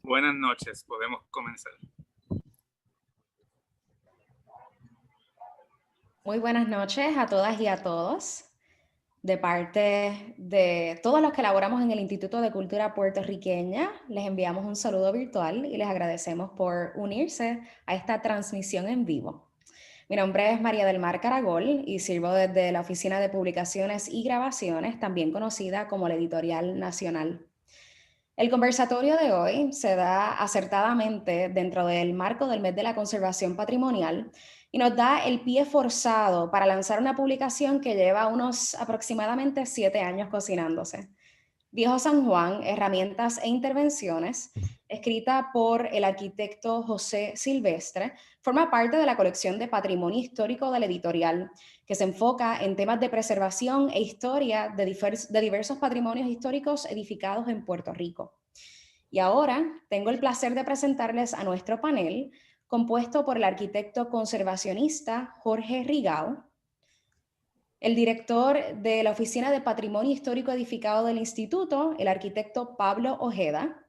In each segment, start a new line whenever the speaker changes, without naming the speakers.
Buenas noches, podemos comenzar.
Muy buenas noches a todas y a todos. De parte de todos los que laboramos en el Instituto de Cultura Puertorriqueña, les enviamos un saludo virtual y les agradecemos por unirse a esta transmisión en vivo. Mi nombre es María del Mar Caragol y sirvo desde la Oficina de Publicaciones y Grabaciones, también conocida como la Editorial Nacional. El conversatorio de hoy se da acertadamente dentro del marco del mes de la conservación patrimonial y nos da el pie forzado para lanzar una publicación que lleva unos aproximadamente 7 años cocinándose. Viejo San Juan, herramientas e intervenciones, escrita por el arquitecto José Silvestre, forma parte de la colección de patrimonio histórico de la editorial, que se enfoca en temas de preservación e historia de diversos patrimonios históricos edificados en Puerto Rico. Y ahora tengo el placer de presentarles a nuestro panel, compuesto por el arquitecto conservacionista Jorge Rigau, el director de la Oficina de Patrimonio Histórico Edificado del Instituto, el arquitecto Pablo Ojeda,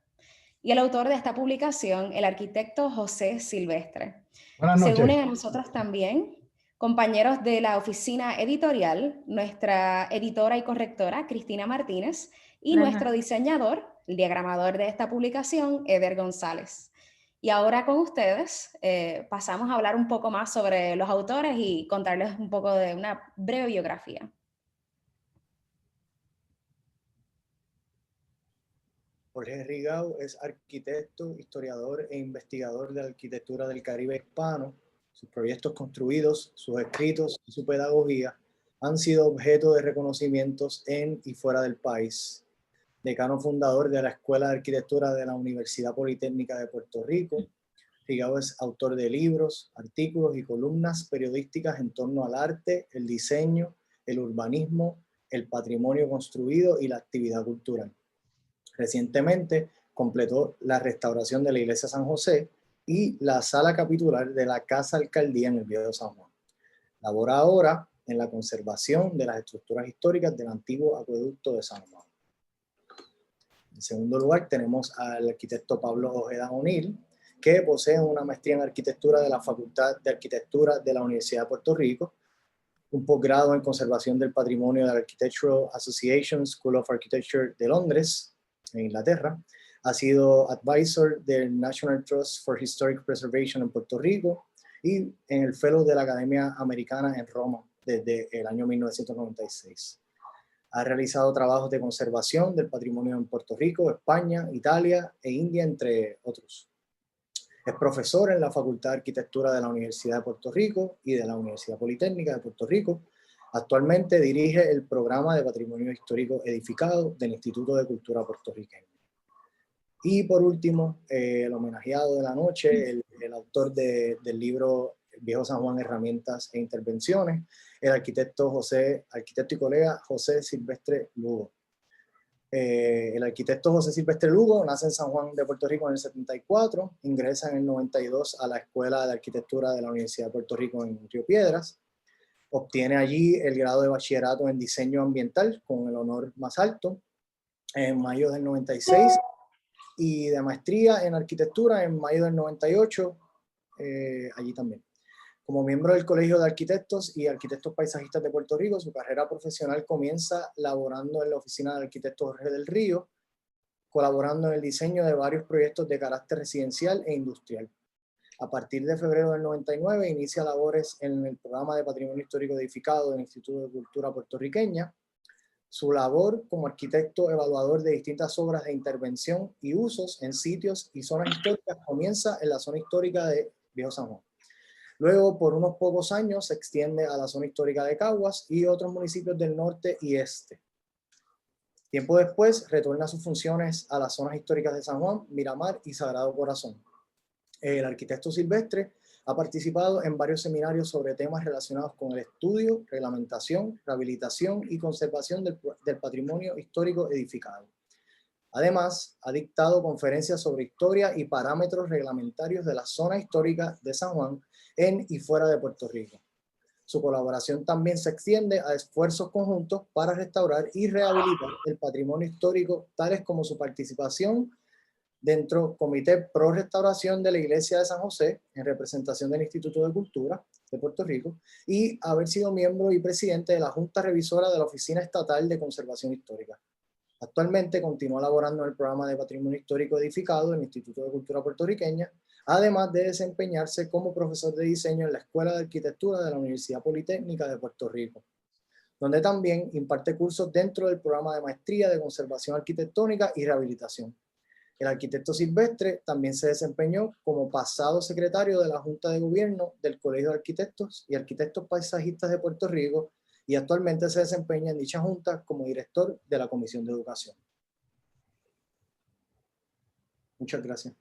y el autor de esta publicación, el arquitecto José Silvestre.
Buenas noches.
Se unen a nosotros también compañeros de la oficina editorial, nuestra editora y correctora, Cristina Martínez, y nuestro diseñador, el diagramador de esta publicación, Eder González. Y ahora con ustedes pasamos a hablar un poco más sobre los autores y contarles un poco de una breve biografía.
Jorge Rigau es arquitecto, historiador e investigador de la arquitectura del Caribe hispano. Sus proyectos construidos, sus escritos y su pedagogía han sido objeto de reconocimientos en y fuera del país. Decano fundador de la Escuela de Arquitectura de la Universidad Politécnica de Puerto Rico, Rigau es autor de libros, artículos y columnas periodísticas en torno al arte, el diseño, el urbanismo, el patrimonio construido y la actividad cultural. Recientemente completó la restauración de la Iglesia San José y la sala capitular de la Casa Alcaldía en el Viejo San Juan. Labora ahora en la conservación de las estructuras históricas del antiguo acueducto de San Juan. En segundo lugar tenemos al arquitecto Pablo Ojeda O'Neill, que posee una maestría en arquitectura de la Facultad de Arquitectura de la Universidad de Puerto Rico, un posgrado en conservación del patrimonio de la Architectural Association School of Architecture de Londres, en Inglaterra. Ha sido advisor del National Trust for Historic Preservation en Puerto Rico y en el Fellow de la Academia Americana en Roma desde el año 1996. Ha realizado trabajos de conservación del patrimonio en Puerto Rico, España, Italia e India, entre otros. Es profesor en la Facultad de Arquitectura de la Universidad de Puerto Rico y de la Universidad Politécnica de Puerto Rico. Actualmente dirige el programa de Patrimonio Histórico Edificado del Instituto de Cultura Puertorriqueña. Y por último, el homenajeado de la noche, el autor del libro Viejo San Juan, Herramientas e Intervenciones, el arquitecto y colega José Silvestre Lugo. El arquitecto José Silvestre Lugo nace en San Juan de Puerto Rico en el 74, ingresa en el 92 a la Escuela de Arquitectura de la Universidad de Puerto Rico en Río Piedras, obtiene allí el grado de bachillerato en diseño ambiental con el honor más alto en mayo del 96 y de maestría en arquitectura en mayo del 98, allí también. Como miembro del Colegio de Arquitectos y Arquitectos Paisajistas de Puerto Rico, su carrera profesional comienza laborando en la oficina del arquitecto Jorge del Río, colaborando en el diseño de varios proyectos de carácter residencial e industrial. A partir de febrero del 99 inicia labores en el programa de Patrimonio Histórico Edificado del Instituto de Cultura Puertorriqueña. Su labor como arquitecto evaluador de distintas obras de intervención y usos en sitios y zonas históricas comienza en la zona histórica de Viejo San Juan. Luego, por unos pocos años, se extiende a la zona histórica de Caguas y otros municipios del norte y este. Tiempo después, retorna sus funciones a las zonas históricas de San Juan, Miramar y Sagrado Corazón. El arquitecto Silvestre ha participado en varios seminarios sobre temas relacionados con el estudio, reglamentación, rehabilitación y conservación del patrimonio histórico edificado. Además, ha dictado conferencias sobre historia y parámetros reglamentarios de la zona histórica de San Juan en y fuera de Puerto Rico. Su colaboración también se extiende a esfuerzos conjuntos para restaurar y rehabilitar el patrimonio histórico, tales como su participación Dentro Comité Pro Restauración de la Iglesia de San José, en representación del Instituto de Cultura de Puerto Rico, y haber sido miembro y presidente de la Junta Revisora de la Oficina Estatal de Conservación Histórica. Actualmente continúa laborando en el programa de Patrimonio Histórico Edificado del Instituto de Cultura Puertorriqueña, además de desempeñarse como profesor de diseño en la Escuela de Arquitectura de la Universidad Politécnica de Puerto Rico, donde también imparte cursos dentro del programa de Maestría de Conservación Arquitectónica y Rehabilitación. El arquitecto Silvestre también se desempeñó como pasado secretario de la Junta de Gobierno del Colegio de Arquitectos y Arquitectos Paisajistas de Puerto Rico y actualmente se desempeña en dicha junta como director de la Comisión de Educación. Muchas gracias.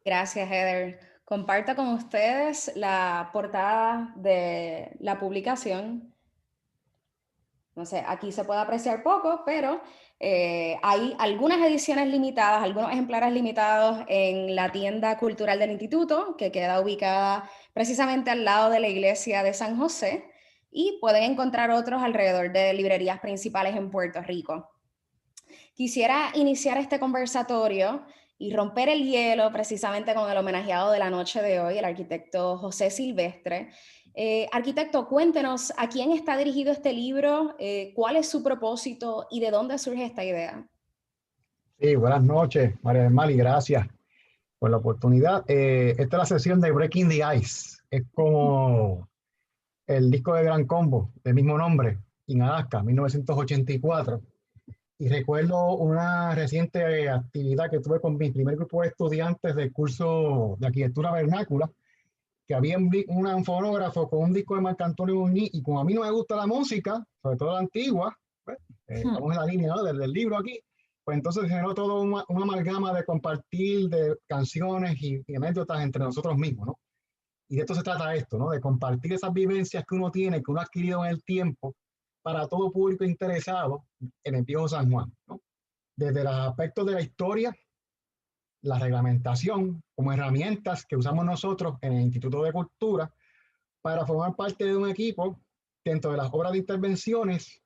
Gracias, Heather. Comparto con ustedes la portada de la publicación. No sé, aquí se puede apreciar poco, pero hay algunas ediciones limitadas, algunos ejemplares limitados en la tienda cultural del instituto, que queda ubicada precisamente al lado de la iglesia de San José, y pueden encontrar otros alrededor de librerías principales en Puerto Rico. Quisiera iniciar este conversatorio y romper el hielo precisamente con el homenajeado de la noche de hoy, el arquitecto José Silvestre. Arquitecto, cuéntenos a quién está dirigido este libro, cuál es su propósito y de dónde surge esta idea.
Sí, buenas noches, María del Mar, y gracias por la oportunidad. Esta es la sesión de Breaking the Ice. Es como el disco de Gran Combo, del mismo nombre, en Alaska, 1984. Y recuerdo una reciente actividad que tuve con mi primer grupo de estudiantes del curso de arquitectura vernácula, que había un fonógrafo con un disco de Marco Antonio Muñiz, y como a mí no me gusta la música, sobre todo la antigua, pues, estamos en la línea, ¿no?, del libro aquí, pues entonces generó todo una amalgama de compartir de canciones y anécdotas entre nosotros mismos, ¿no? Y de esto se trata esto, ¿no? De compartir esas vivencias que uno tiene, que uno ha adquirido en el tiempo, para todo público interesado en el viejo San Juan, ¿no? Desde los aspectos de la historia, la reglamentación, como herramientas que usamos nosotros en el Instituto de Cultura para formar parte de un equipo dentro de las obras de intervenciones,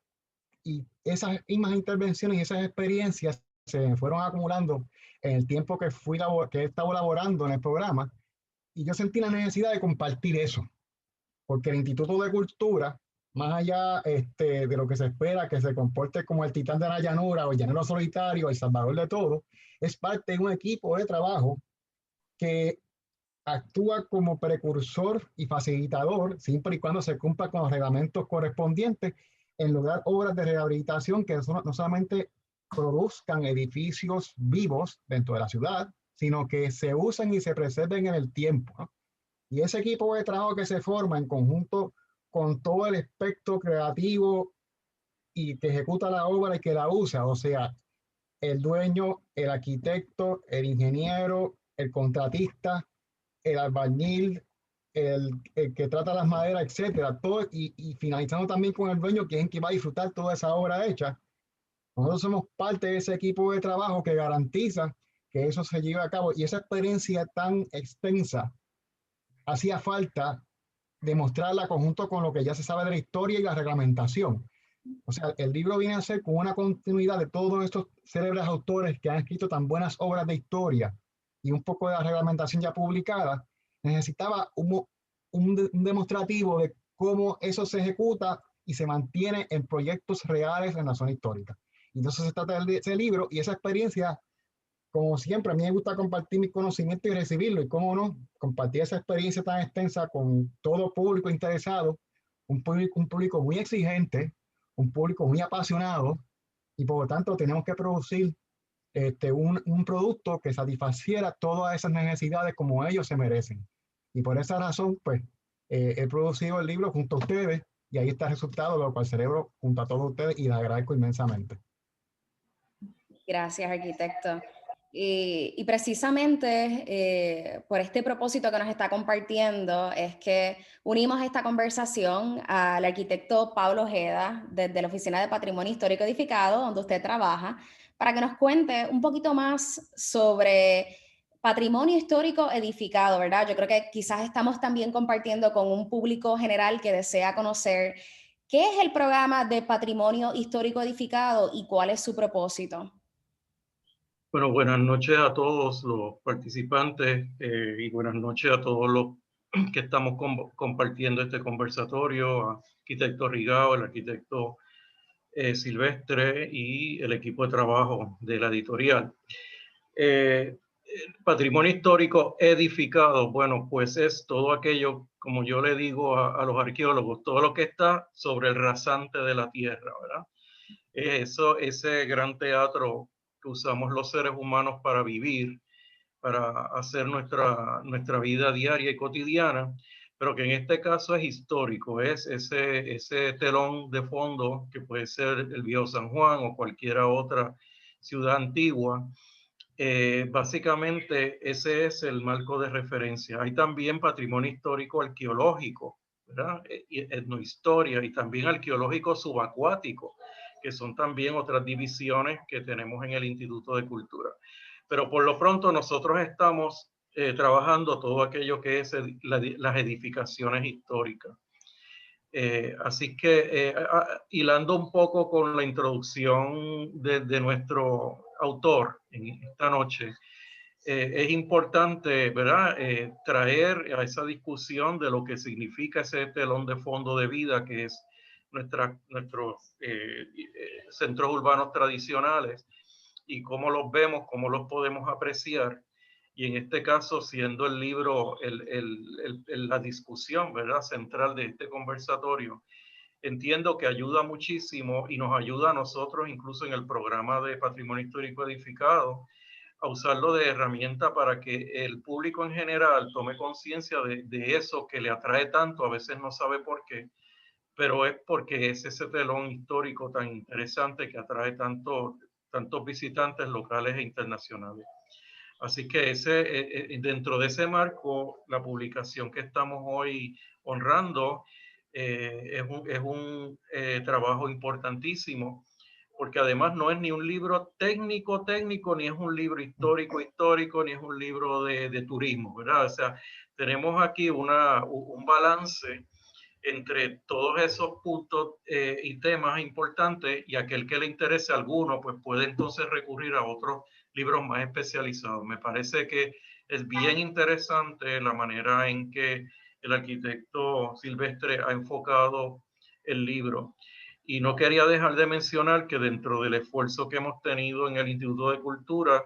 y esas mismas intervenciones y esas experiencias se fueron acumulando en el tiempo que he estado laborando en el programa, y yo sentí la necesidad de compartir eso, porque el Instituto de Cultura, más allá de lo que se espera que se comporte como el titán de la llanura o el llanero solitario, el salvador de todo, es parte de un equipo de trabajo que actúa como precursor y facilitador, siempre y cuando se cumpla con los reglamentos correspondientes, en lograr obras de rehabilitación que no solamente produzcan edificios vivos dentro de la ciudad, sino que se usen y se preserven en el tiempo, ¿no? Y ese equipo de trabajo que se forma en conjunto con todo el espectro creativo y que ejecuta la obra y que la usa, o sea, el dueño, el arquitecto, el ingeniero, el contratista, el albañil, el que trata las maderas, etcétera, todo, y finalizando también con el dueño, que es quien va a disfrutar toda esa obra hecha. Nosotros somos parte de ese equipo de trabajo que garantiza que eso se lleve a cabo, y esa experiencia tan extensa hacía falta demostrarla conjunto con lo que ya se sabe de la historia y la reglamentación. O sea, el libro viene a ser con una continuidad de todos estos célebres autores que han escrito tan buenas obras de historia y un poco de la reglamentación ya publicada. Necesitaba un demostrativo de cómo eso se ejecuta y se mantiene en proyectos reales en la zona histórica. Entonces se trata de ese libro y esa experiencia. Como siempre, a mí me gusta compartir mis conocimientos y recibirlo, y cómo no, compartir esa experiencia tan extensa con todo público interesado, un público muy exigente, un público muy apasionado, y por lo tanto tenemos que producir un producto que satisfaciera todas esas necesidades como ellos se merecen. Y por esa razón, pues, he producido el libro junto a ustedes, y ahí está el resultado, lo cual celebro junto a todos ustedes y les agradezco inmensamente.
Gracias, arquitecto. Y precisamente por este propósito que nos está compartiendo es que unimos esta conversación al arquitecto Pablo Ojeda desde la Oficina de Patrimonio Histórico Edificado, donde usted trabaja, para que nos cuente un poquito más sobre patrimonio histórico edificado, ¿verdad? Yo creo que quizás estamos también compartiendo con un público general que desea conocer qué es el programa de patrimonio histórico edificado y cuál es su propósito.
Bueno, buenas noches a todos los participantes y buenas noches a todos los que estamos compartiendo este conversatorio, a arquitecto Rigao, el arquitecto Silvestre y el equipo de trabajo de la editorial. Patrimonio histórico edificado, bueno, pues es todo aquello, como yo le digo a los arqueólogos, todo lo que está sobre el rasante de la tierra, ¿verdad? Eso, ese gran teatro que usamos los seres humanos para vivir, para hacer nuestra vida diaria y cotidiana, pero que en este caso es histórico, es ese telón de fondo que puede ser el viejo San Juan o cualquier otra ciudad antigua. Básicamente ese es el marco de referencia. Hay también patrimonio histórico arqueológico, ¿verdad? Etnohistoria y también arqueológico subacuático, que son también otras divisiones que tenemos en el Instituto de Cultura. Pero por lo pronto nosotros estamos trabajando todo aquello que es las edificaciones históricas. Así que hilando un poco con la introducción de nuestro autor en esta noche, es importante, ¿verdad?, traer a esa discusión de lo que significa ese telón de fondo de vida que es nuestros centros urbanos tradicionales y cómo los vemos, cómo los podemos apreciar. Y en este caso, siendo el libro la discusión, ¿verdad?, central de este conversatorio, entiendo que ayuda muchísimo y nos ayuda a nosotros, incluso en el programa de Patrimonio Histórico Edificado, a usarlo de herramienta para que el público en general tome conciencia de eso que le atrae tanto, a veces no sabe por qué, pero es porque es ese telón histórico tan interesante que atrae tantos visitantes locales e internacionales. Así que dentro de ese marco, la publicación que estamos hoy honrando es un trabajo importantísimo, porque además no es ni un libro técnico, ni es un libro histórico, ni es un libro de turismo, ¿verdad? O sea, tenemos aquí un balance entre todos esos puntos y temas importantes, y aquel que le interese alguno, pues puede entonces recurrir a otros libros más especializados. Me parece que es bien interesante la manera en que el arquitecto Silvestre ha enfocado el libro. Y no quería dejar de mencionar que dentro del esfuerzo que hemos tenido en el Instituto de Cultura,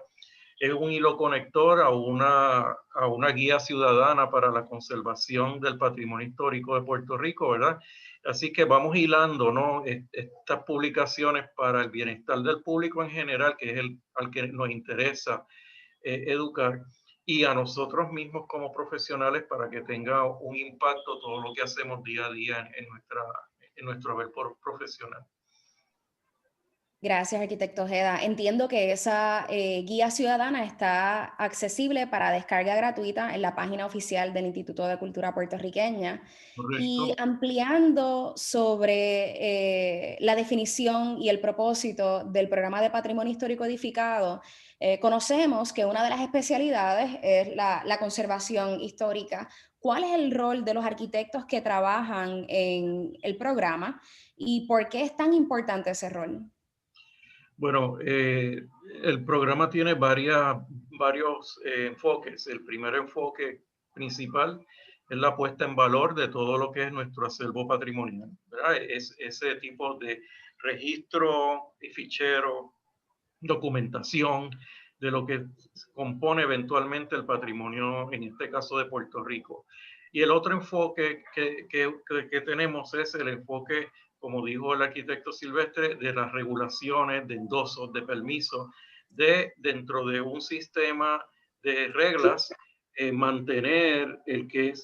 es un hilo conector a una guía ciudadana para la conservación del patrimonio histórico de Puerto Rico, ¿verdad? Así que vamos hilando, ¿no?, estas publicaciones para el bienestar del público en general, que es al que nos interesa educar, y a nosotros mismos como profesionales para que tenga un impacto todo lo que hacemos día a día en nuestro haber profesional.
Gracias, arquitecto Ojeda. Entiendo que esa guía ciudadana está accesible para descarga gratuita en la página oficial del Instituto de Cultura Puertorriqueña.
Correcto.
Y ampliando sobre la definición y el propósito del programa de Patrimonio Histórico Edificado, conocemos que una de las especialidades es la conservación histórica. ¿Cuál es el rol de los arquitectos que trabajan en el programa y por qué es tan importante ese rol?
Bueno, el programa tiene varios enfoques. El primer enfoque principal es la puesta en valor de todo lo que es nuestro acervo patrimonial, ¿verdad? Es ese tipo de registro y fichero, documentación de lo que compone eventualmente el patrimonio, en este caso de Puerto Rico. Y el otro enfoque que tenemos es el enfoque, como dijo el arquitecto Silvestre, de las regulaciones, de endosos, de permisos, dentro de un sistema de reglas, mantener el que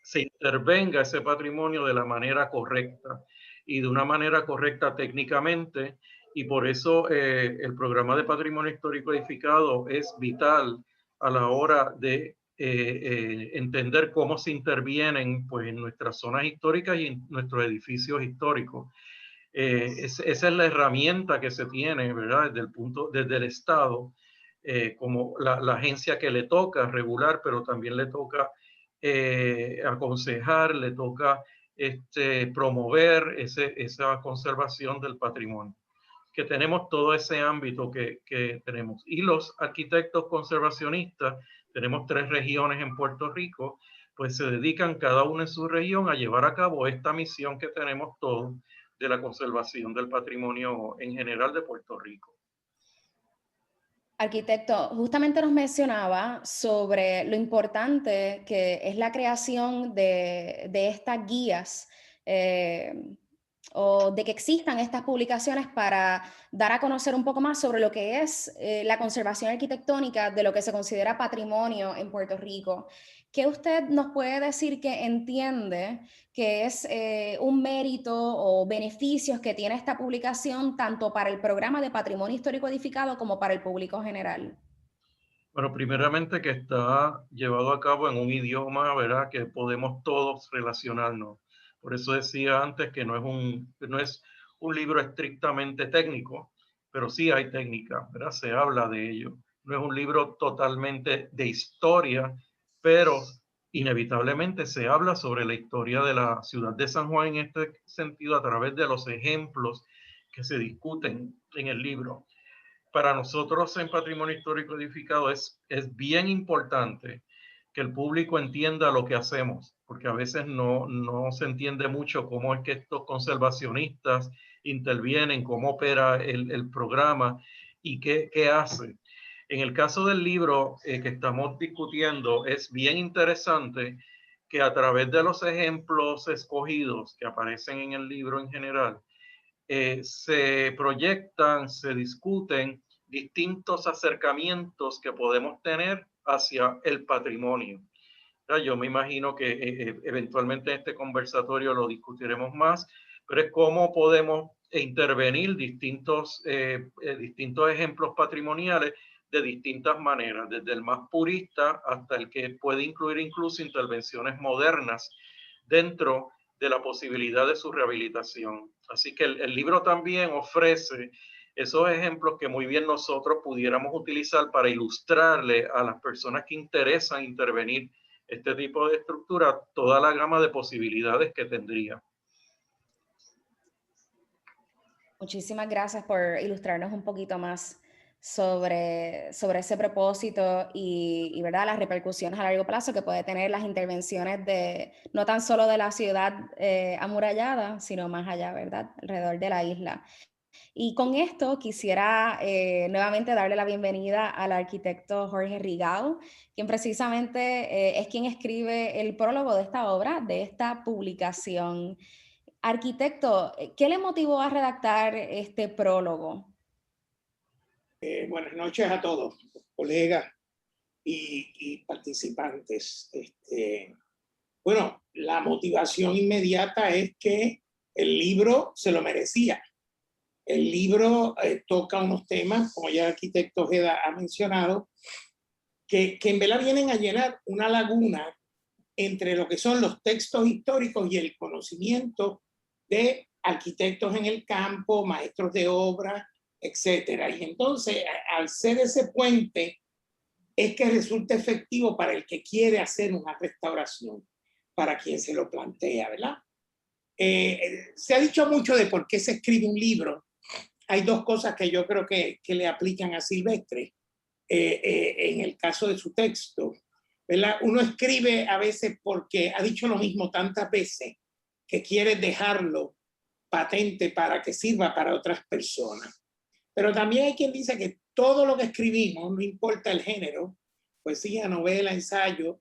se intervenga ese patrimonio de la manera correcta y de una manera correcta técnicamente. Y por eso el programa de Patrimonio Histórico Edificado es vital a la hora de entender cómo se intervienen, pues, en nuestras zonas históricas y en nuestros edificios históricos. Esa es la herramienta que se tiene, ¿verdad?, desde el Estado, como la agencia que le toca regular, pero también le toca aconsejar, le toca promover esa conservación del patrimonio. que tenemos todo ese ámbito que tenemos. Y los arquitectos conservacionistas, tenemos 3 regiones en Puerto Rico, pues se dedican cada uno en su región a llevar a cabo esta misión que tenemos todos de la conservación del patrimonio en general de Puerto Rico.
Arquitecto, justamente nos mencionaba sobre lo importante que es la creación de estas guías o de que existan estas publicaciones para dar a conocer un poco más sobre lo que es la conservación arquitectónica de lo que se considera patrimonio en Puerto Rico. ¿Qué usted nos puede decir que entiende que es un mérito o beneficios que tiene esta publicación tanto para el programa de Patrimonio Histórico Edificado como para el público general?
Bueno, primeramente que está llevado a cabo en un idioma, ¿verdad?, que podemos todos relacionarnos. Por eso decía antes que no es un libro estrictamente técnico, pero sí hay técnica, ¿verdad? Se habla de ello. No es un libro totalmente de historia, pero inevitablemente se habla sobre la historia de la ciudad de San Juan en este sentido a través de los ejemplos que se discuten en el libro. Para nosotros en Patrimonio Histórico Edificado es bien importante que el público entienda lo que hacemos, porque a veces no se entiende mucho cómo es que estos conservacionistas intervienen, cómo opera el programa y qué hace. En el caso del libro que estamos discutiendo, es bien interesante que a través de los ejemplos escogidos que aparecen en el libro en general, se proyectan, se discuten distintos acercamientos que podemos tener hacia el patrimonio. Yo me imagino que eventualmente en este conversatorio lo discutiremos más, pero es cómo podemos intervenir distintos ejemplos patrimoniales de distintas maneras, desde el más purista hasta el que puede incluir incluso intervenciones modernas dentro de la posibilidad de su rehabilitación. Así que el libro también ofrece esos ejemplos que muy bien nosotros pudiéramos utilizar para ilustrarle a las personas que interesan intervenir este tipo de estructura toda la gama de posibilidades que tendría.
Muchísimas gracias por ilustrarnos un poquito más sobre ese propósito y ¿verdad?, las repercusiones a largo plazo que puede tener las intervenciones no tan solo de la ciudad amurallada, sino más allá, ¿verdad?, alrededor de la isla. Y con esto quisiera nuevamente darle la bienvenida al arquitecto Jorge Rigau, quien precisamente es quien escribe el prólogo de esta obra, de esta publicación. Arquitecto, ¿qué le motivó a redactar este prólogo?
Buenas noches a todos, colegas y participantes. Bueno, la motivación inmediata es que el libro se lo merecía. El libro toca unos temas, como ya el arquitecto Ojeda ha mencionado, que en verdad vienen a llenar una laguna entre lo que son los textos históricos y el conocimiento de arquitectos en el campo, maestros de obra, etcétera. Y entonces, al ser ese puente, es que resulta efectivo para el que quiere hacer una restauración, para quien se lo plantea, ¿verdad? Se ha dicho mucho de por qué se escribe un libro. Hay 2 cosas que yo creo que le aplican a Silvestre en el caso de su texto, ¿verdad? Uno escribe a veces porque ha dicho lo mismo tantas veces que quiere dejarlo patente para que sirva para otras personas. Pero también hay quien dice que todo lo que escribimos, no importa el género, poesía, novela, ensayo,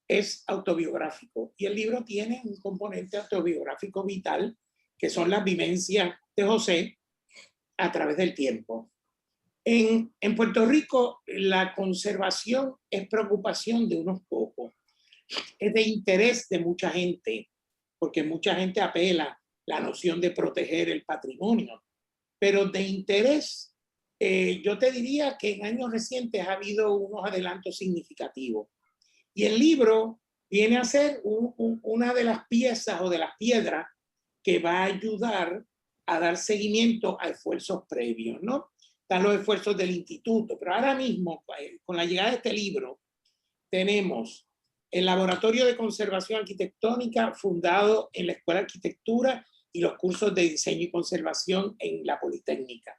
es autobiográfico. Y el libro tiene un componente autobiográfico vital, que son las vivencias de José a través del tiempo. En Puerto Rico, la conservación es preocupación de unos pocos. Es de interés de mucha gente, porque mucha gente apela la noción de proteger el patrimonio. Pero de interés, yo te diría que en años recientes ha habido unos adelantos significativos. Y el libro viene a ser una de las piezas o de las piedras que va a ayudar a dar seguimiento a esfuerzos previos, ¿no? Están los esfuerzos del instituto, pero ahora mismo, con la llegada de este libro, tenemos el Laboratorio de Conservación Arquitectónica fundado en la Escuela de Arquitectura y los cursos de diseño y conservación en la Politécnica.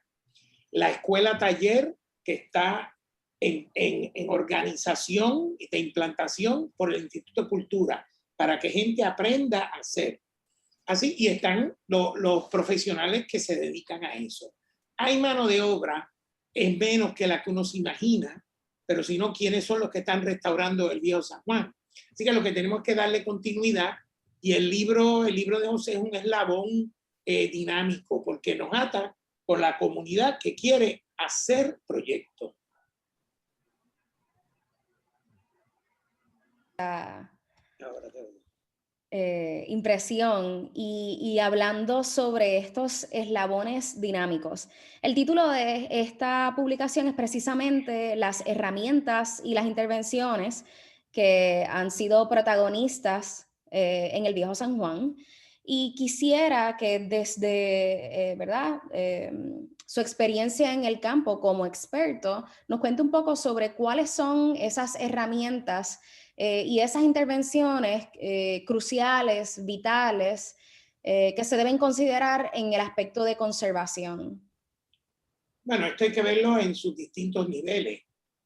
la escuela taller que está en organización de implantación por el Instituto de Cultura, para que gente aprenda a hacer. Así, y están los profesionales que se dedican a eso. Hay mano de obra, es menos que la que uno se imagina, pero si no, ¿quiénes son los que están restaurando el viejo San Juan? Así que lo que tenemos que darle continuidad, y el libro de José es un eslabón dinámico, porque nos ata con la comunidad que quiere hacer proyectos.
Impresión y hablando sobre estos eslabones dinámicos. El título de esta publicación es precisamente las herramientas y las intervenciones que han sido protagonistas en el viejo San Juan, y quisiera que desde, ¿verdad? Su experiencia en el campo como experto nos cuente un poco sobre cuáles son esas herramientas y esas intervenciones cruciales, vitales, que se deben considerar en el aspecto de conservación.
Bueno, esto hay que verlo en sus distintos niveles,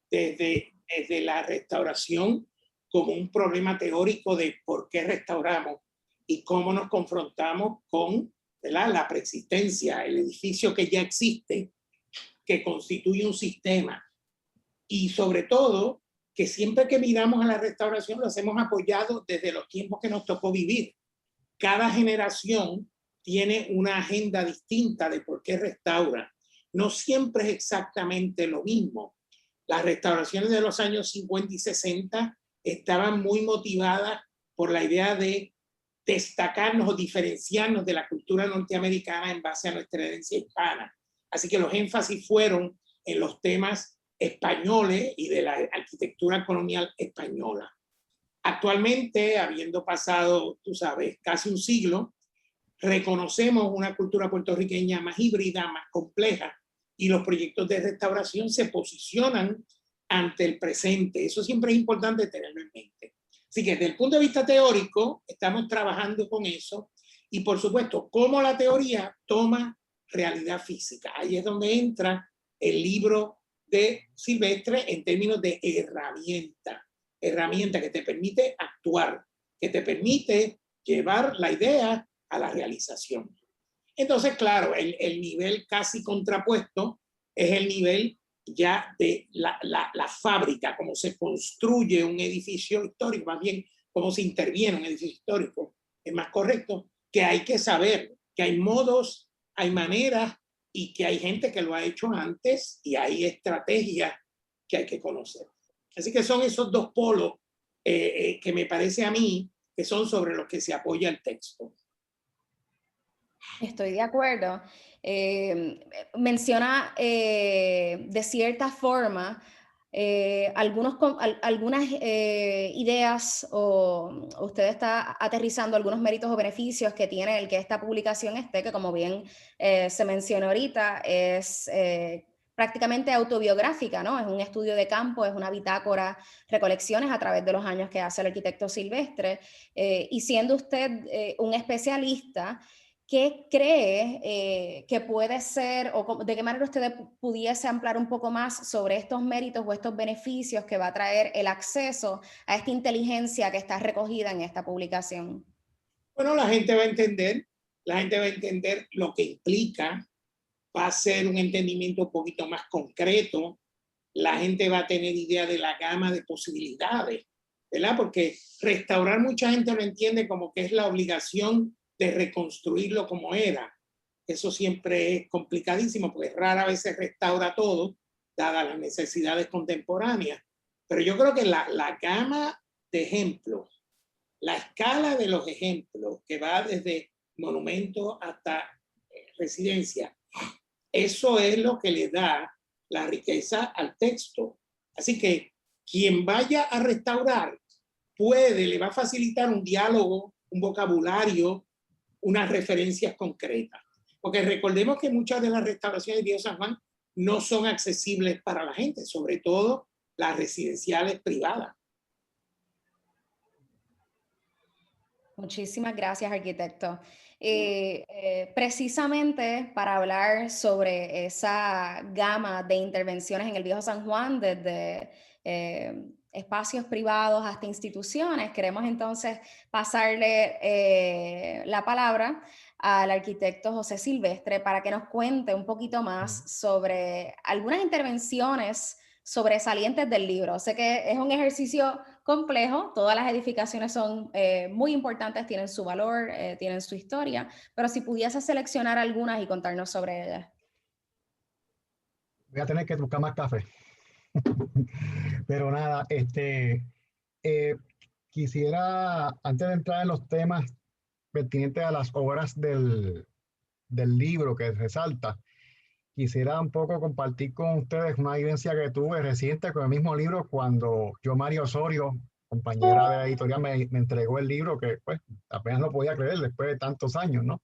desde la restauración como un problema teórico de por qué restauramos y cómo nos confrontamos con, ¿verdad?, la preexistencia, el edificio que ya existe, que constituye un sistema, y sobre todo que siempre que miramos a la restauración lo hacemos apoyado desde los tiempos que nos tocó vivir. Cada generación tiene una agenda distinta de por qué restaura. No siempre es exactamente lo mismo. Las restauraciones de los años 50 y 60 estaban muy motivadas por la idea de destacarnos o diferenciarnos de la cultura norteamericana en base a nuestra herencia hispana. Así que los énfasis fueron en los temas españoles y de la arquitectura colonial española. Actualmente, habiendo pasado, tú sabes, casi un siglo, reconocemos una cultura puertorriqueña más híbrida, más compleja, y los proyectos de restauración se posicionan ante el presente. Eso siempre es importante tenerlo en mente. Así que desde el punto de vista teórico, estamos trabajando con eso, y por supuesto, cómo la teoría toma realidad física. Ahí es donde entra el libro de Silvestre en términos de herramienta que te permite actuar, que te permite llevar la idea a la realización. Entonces, claro, el nivel casi contrapuesto es el nivel ya de la fábrica, cómo se construye un edificio histórico, más bien cómo se interviene un edificio histórico, es más correcto, que hay que saber que hay modos, hay maneras, y que hay gente que lo ha hecho antes y hay estrategias que hay que conocer. Así que son esos dos polos que me parece a mí que son sobre los que se apoya el texto.
Estoy de acuerdo. Menciona de cierta forma algunas ideas, o usted está aterrizando algunos méritos o beneficios que tiene el que esta publicación esté, que como bien se mencionó ahorita, es prácticamente autobiográfica, ¿no? Es un estudio de campo, es una bitácora, recolecciones a través de los años que hace el arquitecto Silvestre, y siendo usted un especialista, ¿qué cree que puede ser, o de qué manera usted pudiese ampliar un poco más sobre estos méritos o estos beneficios que va a traer el acceso a esta inteligencia que está recogida en esta publicación?
Bueno, la gente va a entender lo que implica, va a ser un entendimiento un poquito más concreto, la gente va a tener idea de la gama de posibilidades, ¿verdad? Porque restaurar, mucha gente lo entiende como que es la obligación de reconstruirlo como era. Eso siempre es complicadísimo, porque rara vez se restaura todo, dadas las necesidades contemporáneas. Pero yo creo que la gama de ejemplos, la escala de los ejemplos, que va desde monumentos hasta residencia, eso es lo que le da la riqueza al texto. Así que quien vaya a restaurar le va a facilitar un diálogo, un vocabulario, unas referencias concretas. Porque recordemos que muchas de las restauraciones de Viejo San Juan no son accesibles para la gente, sobre todo las residenciales privadas.
Muchísimas gracias, arquitecto. precisamente para hablar sobre esa gama de intervenciones en el Viejo San Juan, desde espacios privados hasta instituciones, queremos entonces pasarle la palabra al arquitecto José Silvestre para que nos cuente un poquito más sobre algunas intervenciones sobresalientes del libro. Sé que es un ejercicio complejo, todas las edificaciones son muy importantes, tienen su valor, tienen su historia, pero si pudiese seleccionar algunas y contarnos sobre ellas.
Voy a tener que buscar más café. Pero nada, quisiera, antes de entrar en los temas pertinentes a las obras del libro que resalta, quisiera un poco compartir con ustedes una vivencia que tuve reciente con el mismo libro cuando yo, Mario Osorio, compañera de la editorial, me entregó el libro que pues apenas no podía creer después de tantos años, ¿no?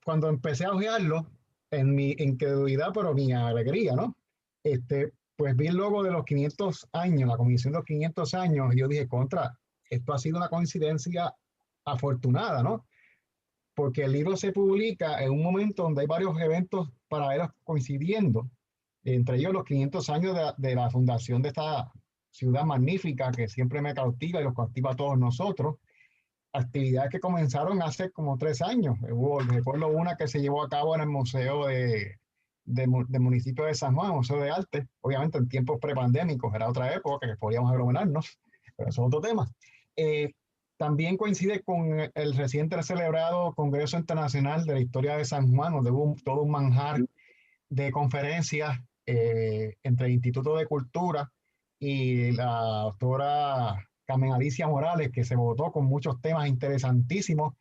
Cuando empecé a hojearlo, en mi incredulidad, pero mi alegría, ¿no? Pues vi el logo de los 500 años, la comisión de los 500 años, y yo dije, esto ha sido una coincidencia afortunada, ¿no? Porque el libro se publica en un momento donde hay varios eventos paralelos coincidiendo, entre ellos los 500 años de la fundación de esta ciudad magnífica que siempre me cautiva y los cautiva a todos nosotros. Actividades que comenzaron hace como 3 años. Recuerdo una que se llevó a cabo en el Museo del municipio de San Juan, Museo de Arte, obviamente en tiempos prepandémicos, era otra época que podíamos aglomerarnos, pero eso es otro tema. También coincide con el reciente celebrado Congreso Internacional de la Historia de San Juan, donde hubo todo un manjar de conferencias entre el Instituto de Cultura y la doctora Carmen Alicia Morales, que se votó con muchos temas interesantísimos,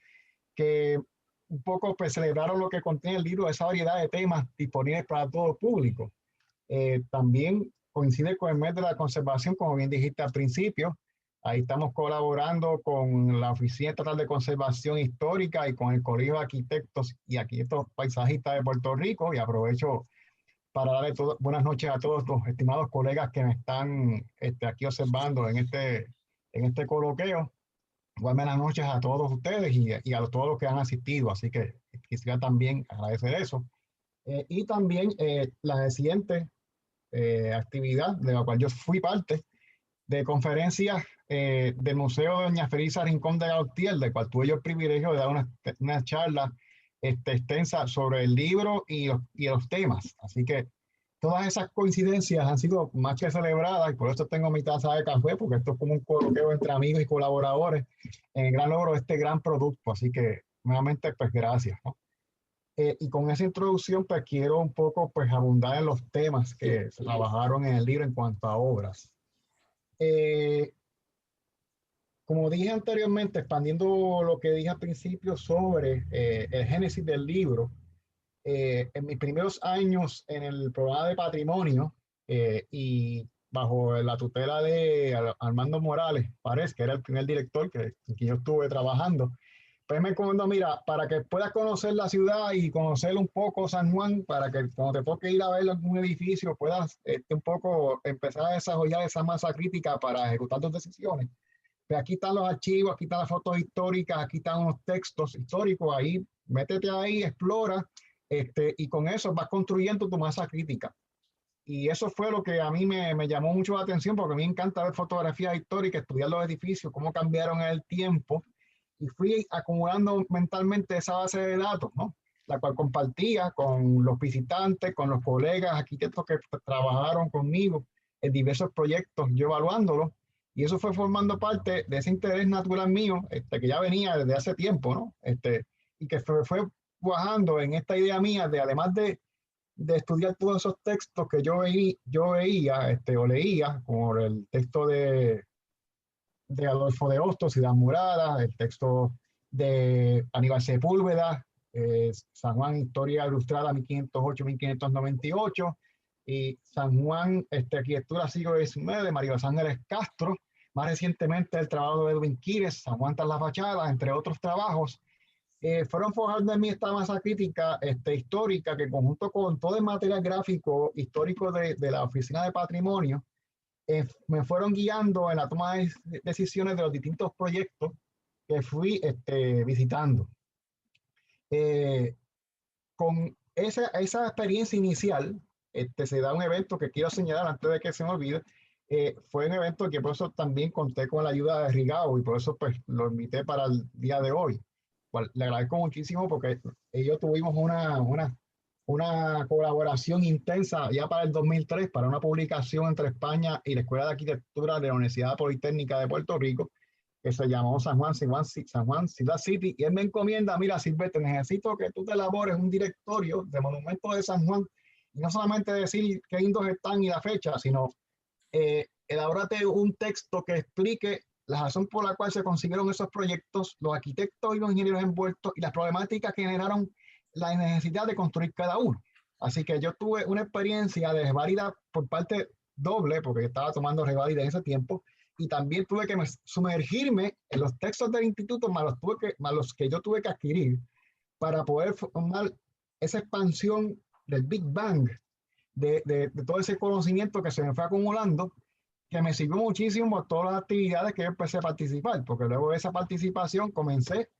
que un poco pues, celebraron lo que contiene el libro, esa variedad de temas disponibles para todo el público. También coincide con el mes de la conservación, como bien dijiste al principio. Ahí estamos colaborando con la Oficina Estatal de Conservación Histórica y con el Colegio de Arquitectos y Arquitectos Paisajistas de Puerto Rico. Y aprovecho para darle buenas noches a todos los estimados colegas que me están aquí observando en este coloquio. Buenas noches a todos ustedes y a todos los que han asistido. Así que quisiera también agradecer eso. Y también la reciente actividad de la cual yo fui parte, de conferencias del Museo de Doña Felisa Rincón de Gautier, del cual tuve yo el privilegio de dar una charla extensa sobre el libro y los temas. Así que todas esas coincidencias han sido más que celebradas y por eso tengo mi taza de café, porque esto es como un coloquio entre amigos y colaboradores en el gran logro de este gran producto. Así que nuevamente, pues gracias, ¿no? Y con esa introducción, pues quiero un poco pues abundar en los temas que se trabajaron en el libro en cuanto a obras. Como dije anteriormente, expandiendo lo que dije al principio sobre el génesis del libro, en mis primeros años en el programa de patrimonio y bajo la tutela de Armando Morales, parece que era el primer director que yo estuve trabajando, pues me comentó, mira, para que puedas conocer la ciudad y conocer un poco San Juan, para que cuando te toque ir a ver algún edificio puedas un poco empezar a desarrollar esa masa crítica para ejecutar tus decisiones. Pues aquí están los archivos, aquí están las fotos históricas, aquí están unos textos históricos, ahí, métete ahí, explora, y con eso vas construyendo tu masa crítica. Y eso fue lo que a mí me llamó mucho la atención, porque a mí me encanta ver fotografías históricas, estudiar los edificios, cómo cambiaron en el tiempo, y fui acumulando mentalmente esa base de datos, ¿no? La cual compartía con los visitantes, con los colegas arquitectos que trabajaron conmigo en diversos proyectos, yo evaluándolos, y eso fue formando parte de ese interés natural mío, que ya venía desde hace tiempo, ¿no? Y que fue bajando en esta idea mía de, además de estudiar todos esos textos que yo veía o leía, como el texto de Adolfo de Hostos, Ciudad Murada, el texto de Aníbal Sepúlveda, San Juan, Historia Ilustrada 1508-1598, y San Juan, Arquitectura siglo XIX, de María Ángeles Castro, más recientemente el trabajo de Edwin Quires, San Juan tras la fachada, entre otros trabajos, fueron forjando en mí esta masa crítica histórica que en conjunto con todo el material gráfico histórico de la Oficina de Patrimonio, me fueron guiando en la toma de decisiones de los distintos proyectos que fui visitando. Con esa experiencia inicial, se da un evento que quiero señalar antes de que se me olvide. Fue un evento que por eso también conté con la ayuda de Rigao y por eso pues lo invité para el día de hoy. Cual, le agradezco muchísimo porque ellos tuvimos una colaboración intensa ya para el 2003 para una publicación entre España y la Escuela de Arquitectura de la Universidad Politécnica de Puerto Rico, que se llamó San Juan Ciudad City, y él me encomienda: mira, Silvestre, necesito que tú te elabores un directorio de monumentos de San Juan, y no solamente decir qué lindos están y la fecha, sino elabórate un texto que explique la razón por la cual se consiguieron esos proyectos, los arquitectos y los ingenieros envueltos y las problemáticas que generaron la necesidad de construir cada uno. Así que yo tuve una experiencia de reválida por parte doble, porque yo estaba tomando reválida en ese tiempo, y también tuve que sumergirme en los textos del instituto, más los que yo tuve que adquirir para poder formar esa expansión del Big Bang, de todo ese conocimiento que se me fue acumulando, que me sirvió muchísimo a todas las actividades que yo empecé a participar, porque luego de esa participación comencé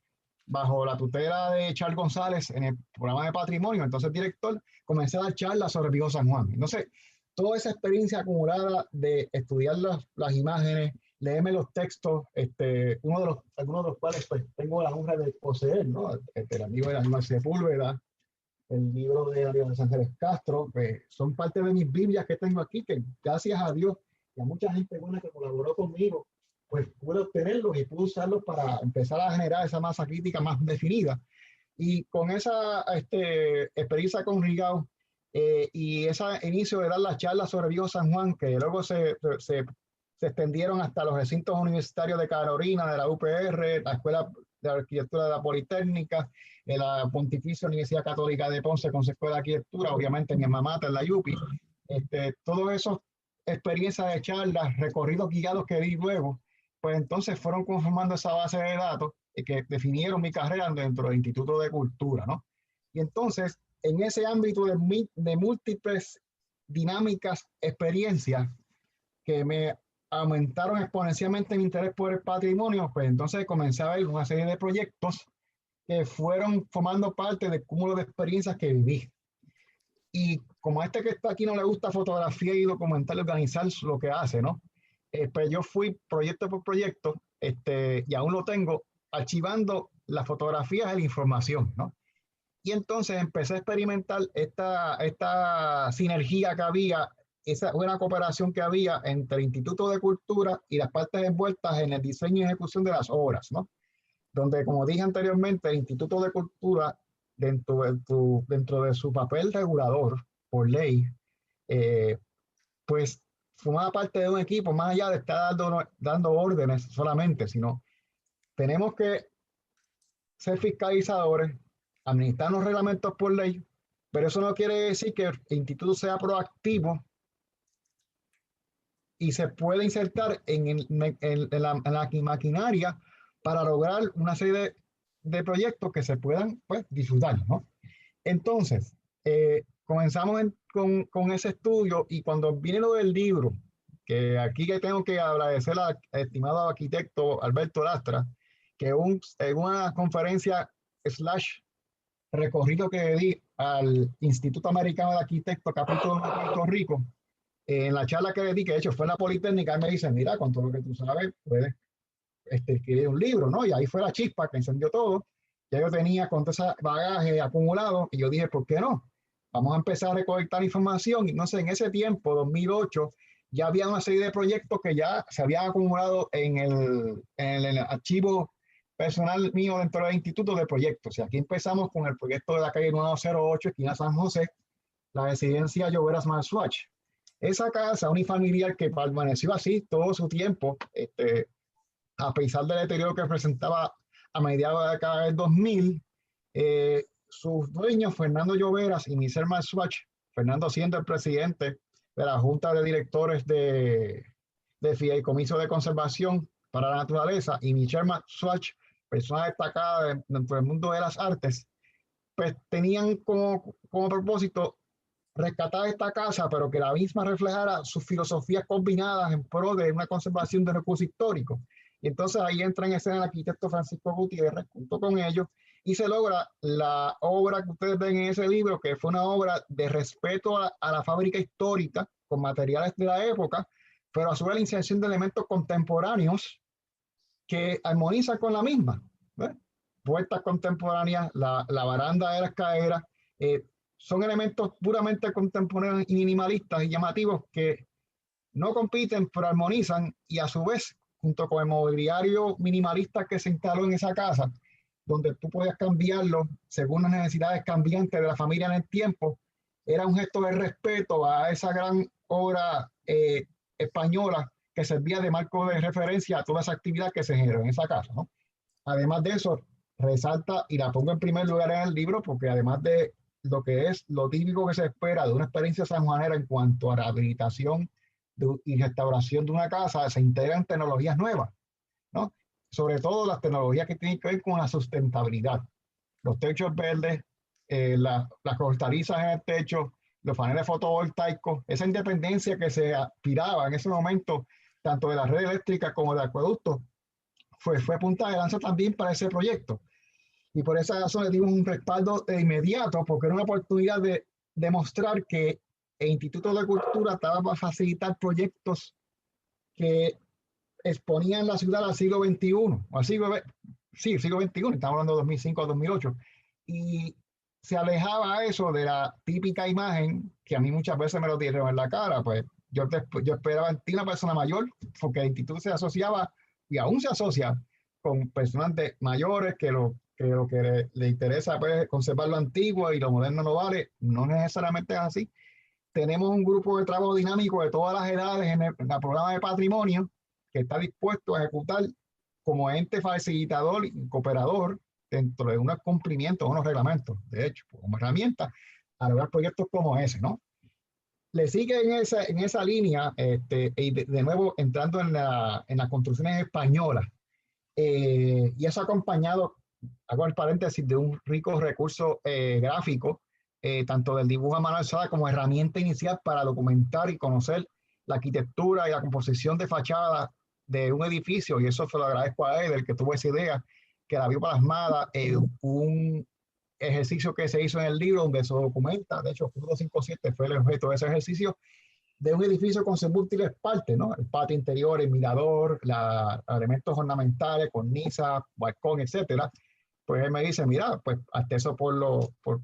bajo la tutela de Charles González en el programa de patrimonio, entonces director, comencé a dar charlas sobre Viejo San Juan. Entonces, toda esa experiencia acumulada de estudiar las imágenes, leerme los textos, algunos de los cuales pues, tengo la honra de poseer, ¿no? El libro de Aníbal Sepúlveda, el libro de Ariel Ángeles Castro, que son parte de mis Biblias que tengo aquí, que gracias a Dios y a mucha gente buena que colaboró conmigo, pues pude obtenerlos y pude usarlos para empezar a generar esa masa crítica más definida. Y con esa experiencia con Rigao y ese inicio de dar las charlas sobre Viejo San Juan, que luego se extendieron hasta los recintos universitarios de Carolina, de la UPR, la Escuela de Arquitectura de la Politécnica, de la Pontificia Universidad Católica de Ponce con su Escuela de Arquitectura, obviamente mi alma mater, la UPI. Todos esos experiencias de charlas, recorridos guiados que di luego, pues entonces fueron conformando esa base de datos que definieron mi carrera dentro del Instituto de Cultura, ¿no? Y entonces, en ese ámbito de múltiples dinámicas, experiencias que me aumentaron exponencialmente mi interés por el patrimonio, pues entonces comencé a ver una serie de proyectos que fueron formando parte del cúmulo de experiencias que viví. Y como a este que está aquí no le gusta fotografía y documentar y organizar lo que hace, ¿no? Pues yo fui proyecto por proyecto, y aún lo tengo, archivando las fotografías y la información, ¿no? Y entonces empecé a experimentar esta sinergia que había, esa buena cooperación que había entre el Instituto de Cultura y las partes envueltas en el diseño y ejecución de las obras, ¿no? Donde, como dije anteriormente, el Instituto de Cultura, dentro de su papel regulador por ley, pues formaba parte de un equipo, más allá de estar dando órdenes solamente, sino tenemos que ser fiscalizadores, administrar los reglamentos por ley, pero eso no quiere decir que el instituto sea proactivo y se puede insertar en la maquinaria para lograr una serie de proyectos que se puedan pues, disfrutar, ¿no? Entonces, comenzamos con ese estudio, y cuando viene lo del libro, que aquí que tengo que agradecer al estimado arquitecto Alberto Lastra, que en una conferencia / recorrido que di al Instituto Americano de Arquitectos capítulo de Puerto Rico, en la charla que le di, que de hecho fue en la Politécnica, él me dice: mira, con todo lo que tú sabes, puedes escribir un libro, ¿no? Y ahí fue la chispa que encendió todo. Ya yo tenía con todo ese bagaje acumulado, y yo dije, ¿por qué no? Vamos a empezar a recolectar información. Y no sé, en ese tiempo, 2008, ya había una serie de proyectos que ya se habían acumulado en el archivo personal mío dentro del Instituto de Proyectos. Y aquí empezamos con el proyecto de la calle 908, esquina San José, la residencia Lloveras Marswatch. Esa casa unifamiliar que permaneció así todo su tiempo, a pesar del deterioro que presentaba a mediados de la década del 2000, sus dueños, Fernando Lloveras y Michelle Marswatch, Fernando siendo el presidente de la Junta de Directores de Fideicomiso de Conservación para la Naturaleza, y Michelle Marswatch, persona destacada dentro del mundo de las artes, pues tenían como propósito rescatar esta casa, pero que la misma reflejara sus filosofías combinadas en pro de una conservación de recursos históricos. Y entonces ahí entra en escena el arquitecto Francisco Gutiérrez junto con ellos y se logra la obra que ustedes ven en ese libro, que fue una obra de respeto a la fábrica histórica con materiales de la época, pero a su vez la inserción de elementos contemporáneos que armonizan con la misma. ¿Ves? Puertas contemporáneas, la baranda de la escalera, son elementos puramente contemporáneos y minimalistas y llamativos que no compiten, pero armonizan, y a su vez, junto con el mobiliario minimalista que se instaló en esa casa, donde tú podías cambiarlo según las necesidades cambiantes de la familia en el tiempo, era un gesto de respeto a esa gran obra española que servía de marco de referencia a toda esa actividad que se generó en esa casa, ¿no? Además de eso, resalta, y la pongo en primer lugar en el libro, porque además de lo que es lo típico que se espera de una experiencia sanjuanera en cuanto a rehabilitación y restauración de una casa, se integran tecnologías nuevas, ¿no? Sobre todo las tecnologías que tienen que ver con la sustentabilidad. Los techos verdes, las hortalizas en el techo, los paneles fotovoltaicos, esa independencia que se aspiraba en ese momento, tanto de la red eléctrica como del acueducto, fue punta de lanza también para ese proyecto. Y por esa razón le dimos un respaldo de inmediato, porque era una oportunidad de demostrar que el Instituto de Cultura estaba para facilitar proyectos que exponían la ciudad al siglo XXI, al siglo XXI, estamos hablando de 2005 a 2008, y se alejaba eso de la típica imagen que a mí muchas veces me lo dieron en la cara. Pues yo esperaba en ti una persona mayor, porque el instituto se asociaba y aún se asocia con personas mayores que lo que le interesa, pues, conservar lo antiguo y lo moderno no vale. No necesariamente es así. Tenemos un grupo de trabajo dinámico de todas las edades en el programa de patrimonio que está dispuesto a ejecutar como ente facilitador y cooperador dentro de unos cumplimientos, unos reglamentos, de hecho, como herramienta a lograr proyectos como ese, ¿no? Le sigue en esa línea, y de nuevo entrando en las construcciones españolas, y eso acompañado, hago el paréntesis, de un rico recurso gráfico, tanto del dibujo a mano alzada como herramienta inicial para documentar y conocer la arquitectura y la composición de fachada de un edificio, y eso se lo agradezco a él, el que tuvo esa idea, que la vio plasmada en un ejercicio que se hizo en el libro donde se documenta. De hecho, Crudo 57 fue el objeto de ese ejercicio, de un edificio con sus múltiples partes, ¿no? El patio interior, el mirador, elementos ornamentales, cornisa, balcón, etcétera. Pues él me dice, mira, pues hasta eso por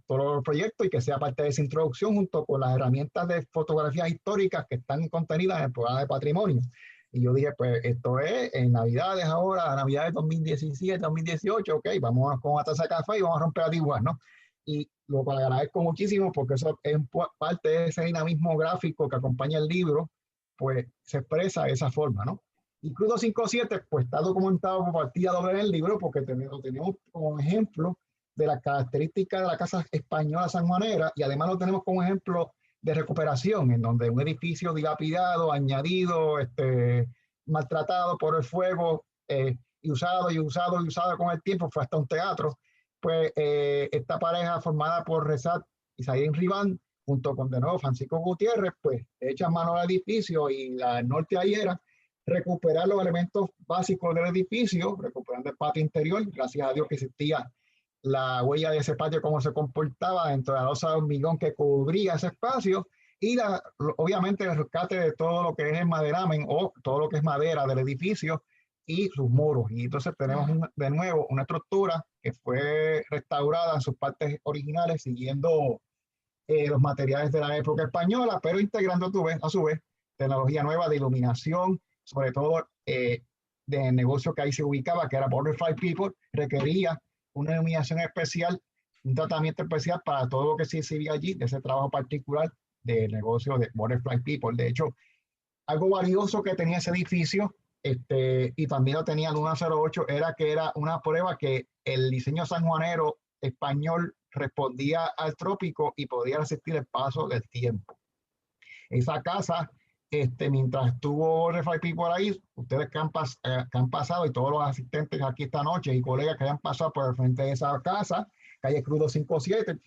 todos los proyectos, y que sea parte de esa introducción junto con las herramientas de fotografías históricas que están contenidas en el programa de patrimonio. Y yo dije, pues esto es en Navidades ahora, Navidades 2017, 2018, ok, vamos con una taza de café y vamos a romper a dibujar, ¿no? Y lo agradezco muchísimo, porque eso es parte de ese dinamismo gráfico que acompaña el libro, pues se expresa de esa forma, ¿no? Y Crudo 57, pues está documentado por partida doble en el libro, porque lo tenemos como ejemplo de las características de la casa española sanjuanera, y además lo tenemos como ejemplo de recuperación, en donde un edificio dilapidado, añadido, maltratado por el fuego, y usado con el tiempo, fue hasta un teatro. Pues esta pareja formada por Rezat y Zayn Ribán, junto con de nuevo Francisco Gutiérrez, pues echan mano al edificio, y la norte ahí era recuperar los elementos básicos del edificio, recuperando el patio interior. Gracias a Dios que existía la huella de ese patio, cómo se comportaba dentro de la losa de hormigón que cubría ese espacio, y obviamente el rescate de todo lo que es el maderamen o todo lo que es madera del edificio y sus muros. Y entonces tenemos de nuevo una estructura que fue restaurada en sus partes originales siguiendo los materiales de la época española, pero integrando a su vez tecnología nueva de iluminación, sobre todo de negocio que ahí se ubicaba, que era Butterfly People, requería una iluminación especial, un tratamiento especial para todo lo que se exhibía allí, de ese trabajo particular del negocio de Butterfly People. De hecho, algo valioso que tenía ese edificio, y también lo tenía el 108, era que era una prueba que el diseño sanjuanero español respondía al trópico y podía resistir el paso del tiempo. Esa casa, mientras estuvo Butterfly People ahí, ustedes que han pasado, y todos los asistentes aquí esta noche y colegas que hayan pasado por el frente de esa casa, calle Crudo 57,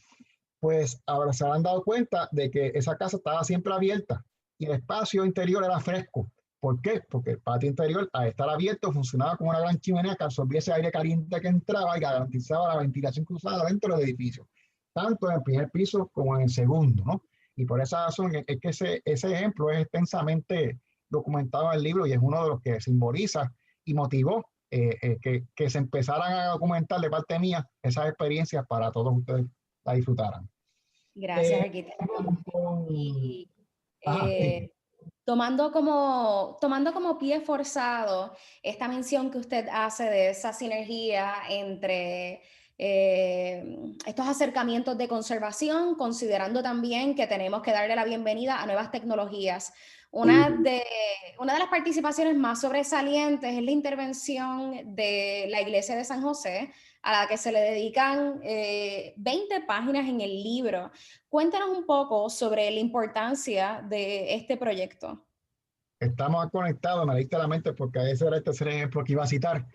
pues ahora se han dado cuenta de que esa casa estaba siempre abierta y el espacio interior era fresco, ¿Por qué? Porque el patio interior, al estar abierto, funcionaba como una gran chimenea que absorbía ese aire caliente que entraba y garantizaba la ventilación cruzada dentro del edificio, tanto en el primer piso como en el segundo, ¿no? Y por esa razón es que ese ejemplo es extensamente documentado en el libro y es uno de los que simboliza y motivó que se empezaran a documentar de parte mía esas experiencias para todos ustedes la disfrutaran.
Gracias, arquitecto. Y,
sí.
tomando como pie forzado esta mención que usted hace de esa sinergia entre estos acercamientos de conservación, considerando también que tenemos que darle la bienvenida a nuevas tecnologías. Una de las participaciones más sobresalientes es la intervención de la Iglesia de San José, a la que se le dedican 20 páginas en el libro. Cuéntanos un poco sobre la importancia de este proyecto.
Estamos conectados, me diste la mente porque ese era el tercer ejemplo que iba a citar.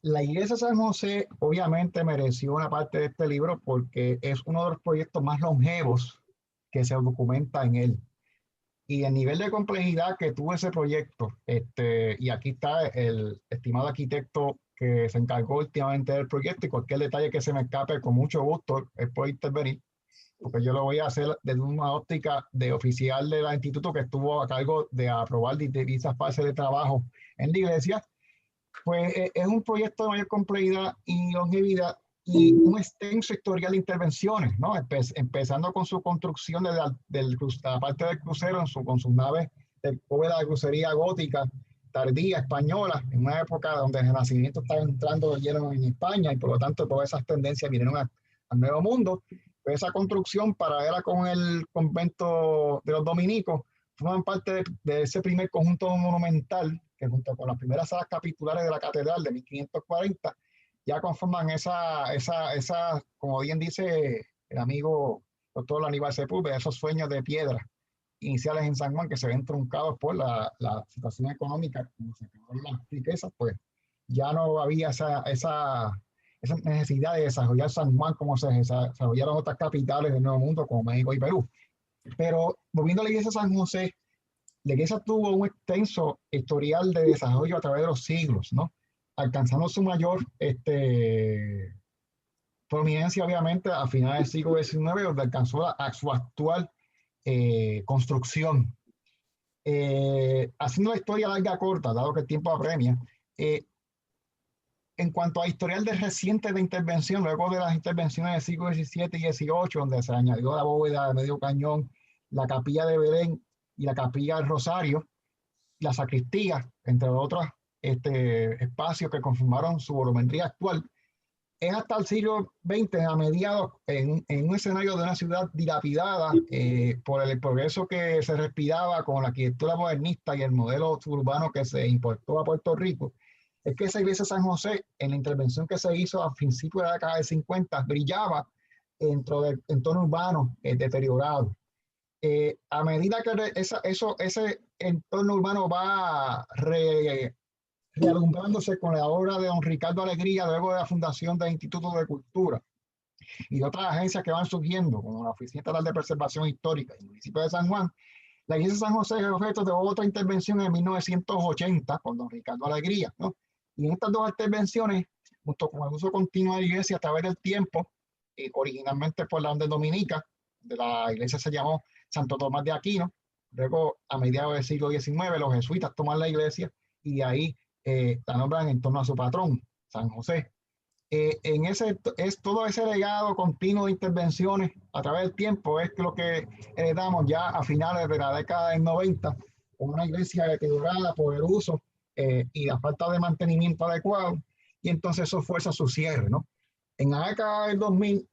La Iglesia de San José obviamente mereció una parte de este libro porque es uno de los proyectos más longevos que se documenta en él. Y el nivel de complejidad que tuvo ese proyecto, y aquí está el estimado arquitecto que se encargó últimamente del proyecto, y cualquier detalle que se me escape, con mucho gusto, él puede intervenir, porque yo lo voy a hacer desde una óptica de oficial del instituto que estuvo a cargo de aprobar diversas fases de trabajo en la iglesia. Pues es un proyecto de mayor complejidad y longevidad y un extenso historial de intervenciones, ¿no? Empezando con su construcción de la parte del crucero con sus naves de bóveda de crucería gótica tardía española, en una época donde el Renacimiento estaba entrando de lleno en España y por lo tanto todas esas tendencias vinieron al Nuevo Mundo. Pues esa construcción paralela con el convento de los dominicos forman parte de ese primer conjunto monumental que junto con las primeras salas capitulares de la catedral de 1540 ya conforman esa, como bien dice el amigo doctor Aníbal Sepúlveda, esos sueños de piedra iniciales en San Juan que se ven truncados por la situación económica, como se acabaron las riquezas, pues ya no había esa necesidad de desarrollar San Juan como se desarrollaron otras capitales del Nuevo Mundo como México y Perú. Pero volviendo a la iglesia de San José, la iglesia tuvo un extenso historial de desarrollo a través de los siglos, ¿no? Alcanzando su mayor prominencia, obviamente, a finales del siglo XIX, donde alcanzó su actual construcción. Haciendo la historia larga corta, dado que el tiempo apremia, en cuanto a historial de reciente de intervención, luego de las intervenciones del siglo XVII y XVIII, donde se añadió la bóveda de medio cañón, la capilla de Belén y la capilla del Rosario, la sacristía, entre otros espacios que conformaron su volumetría actual, es hasta el siglo XX, a mediados, en un escenario de una ciudad dilapidada por el progreso que se respiraba con la arquitectura modernista y el modelo suburbano que se importó a Puerto Rico, es que esa iglesia de San José, en la intervención que se hizo a principios de la década de 50, brillaba dentro del entorno urbano deteriorado. A medida que ese entorno urbano va realumbrándose con la obra de don Ricardo Alegría, luego de la fundación del Instituto de Cultura y de otras agencias que van surgiendo, como la Oficina Estatal de Preservación Histórica y el municipio de San Juan, la iglesia de San José es objeto de otra intervención en 1980 con don Ricardo Alegría, ¿no? Y en estas dos intervenciones, junto con el uso continuo de la iglesia a través del tiempo, originalmente por la orden dominica, de la iglesia se llamó Santo Tomás de Aquino, luego a mediados del siglo XIX los jesuitas toman la iglesia y de ahí la nombran en torno a su patrón, San José. Es todo ese legado continuo de intervenciones a través del tiempo es lo que heredamos ya a finales de la década del 90, con una iglesia deteriorada por el uso y la falta de mantenimiento adecuado, y entonces eso fuerza su cierre, ¿no? En la década del 2000,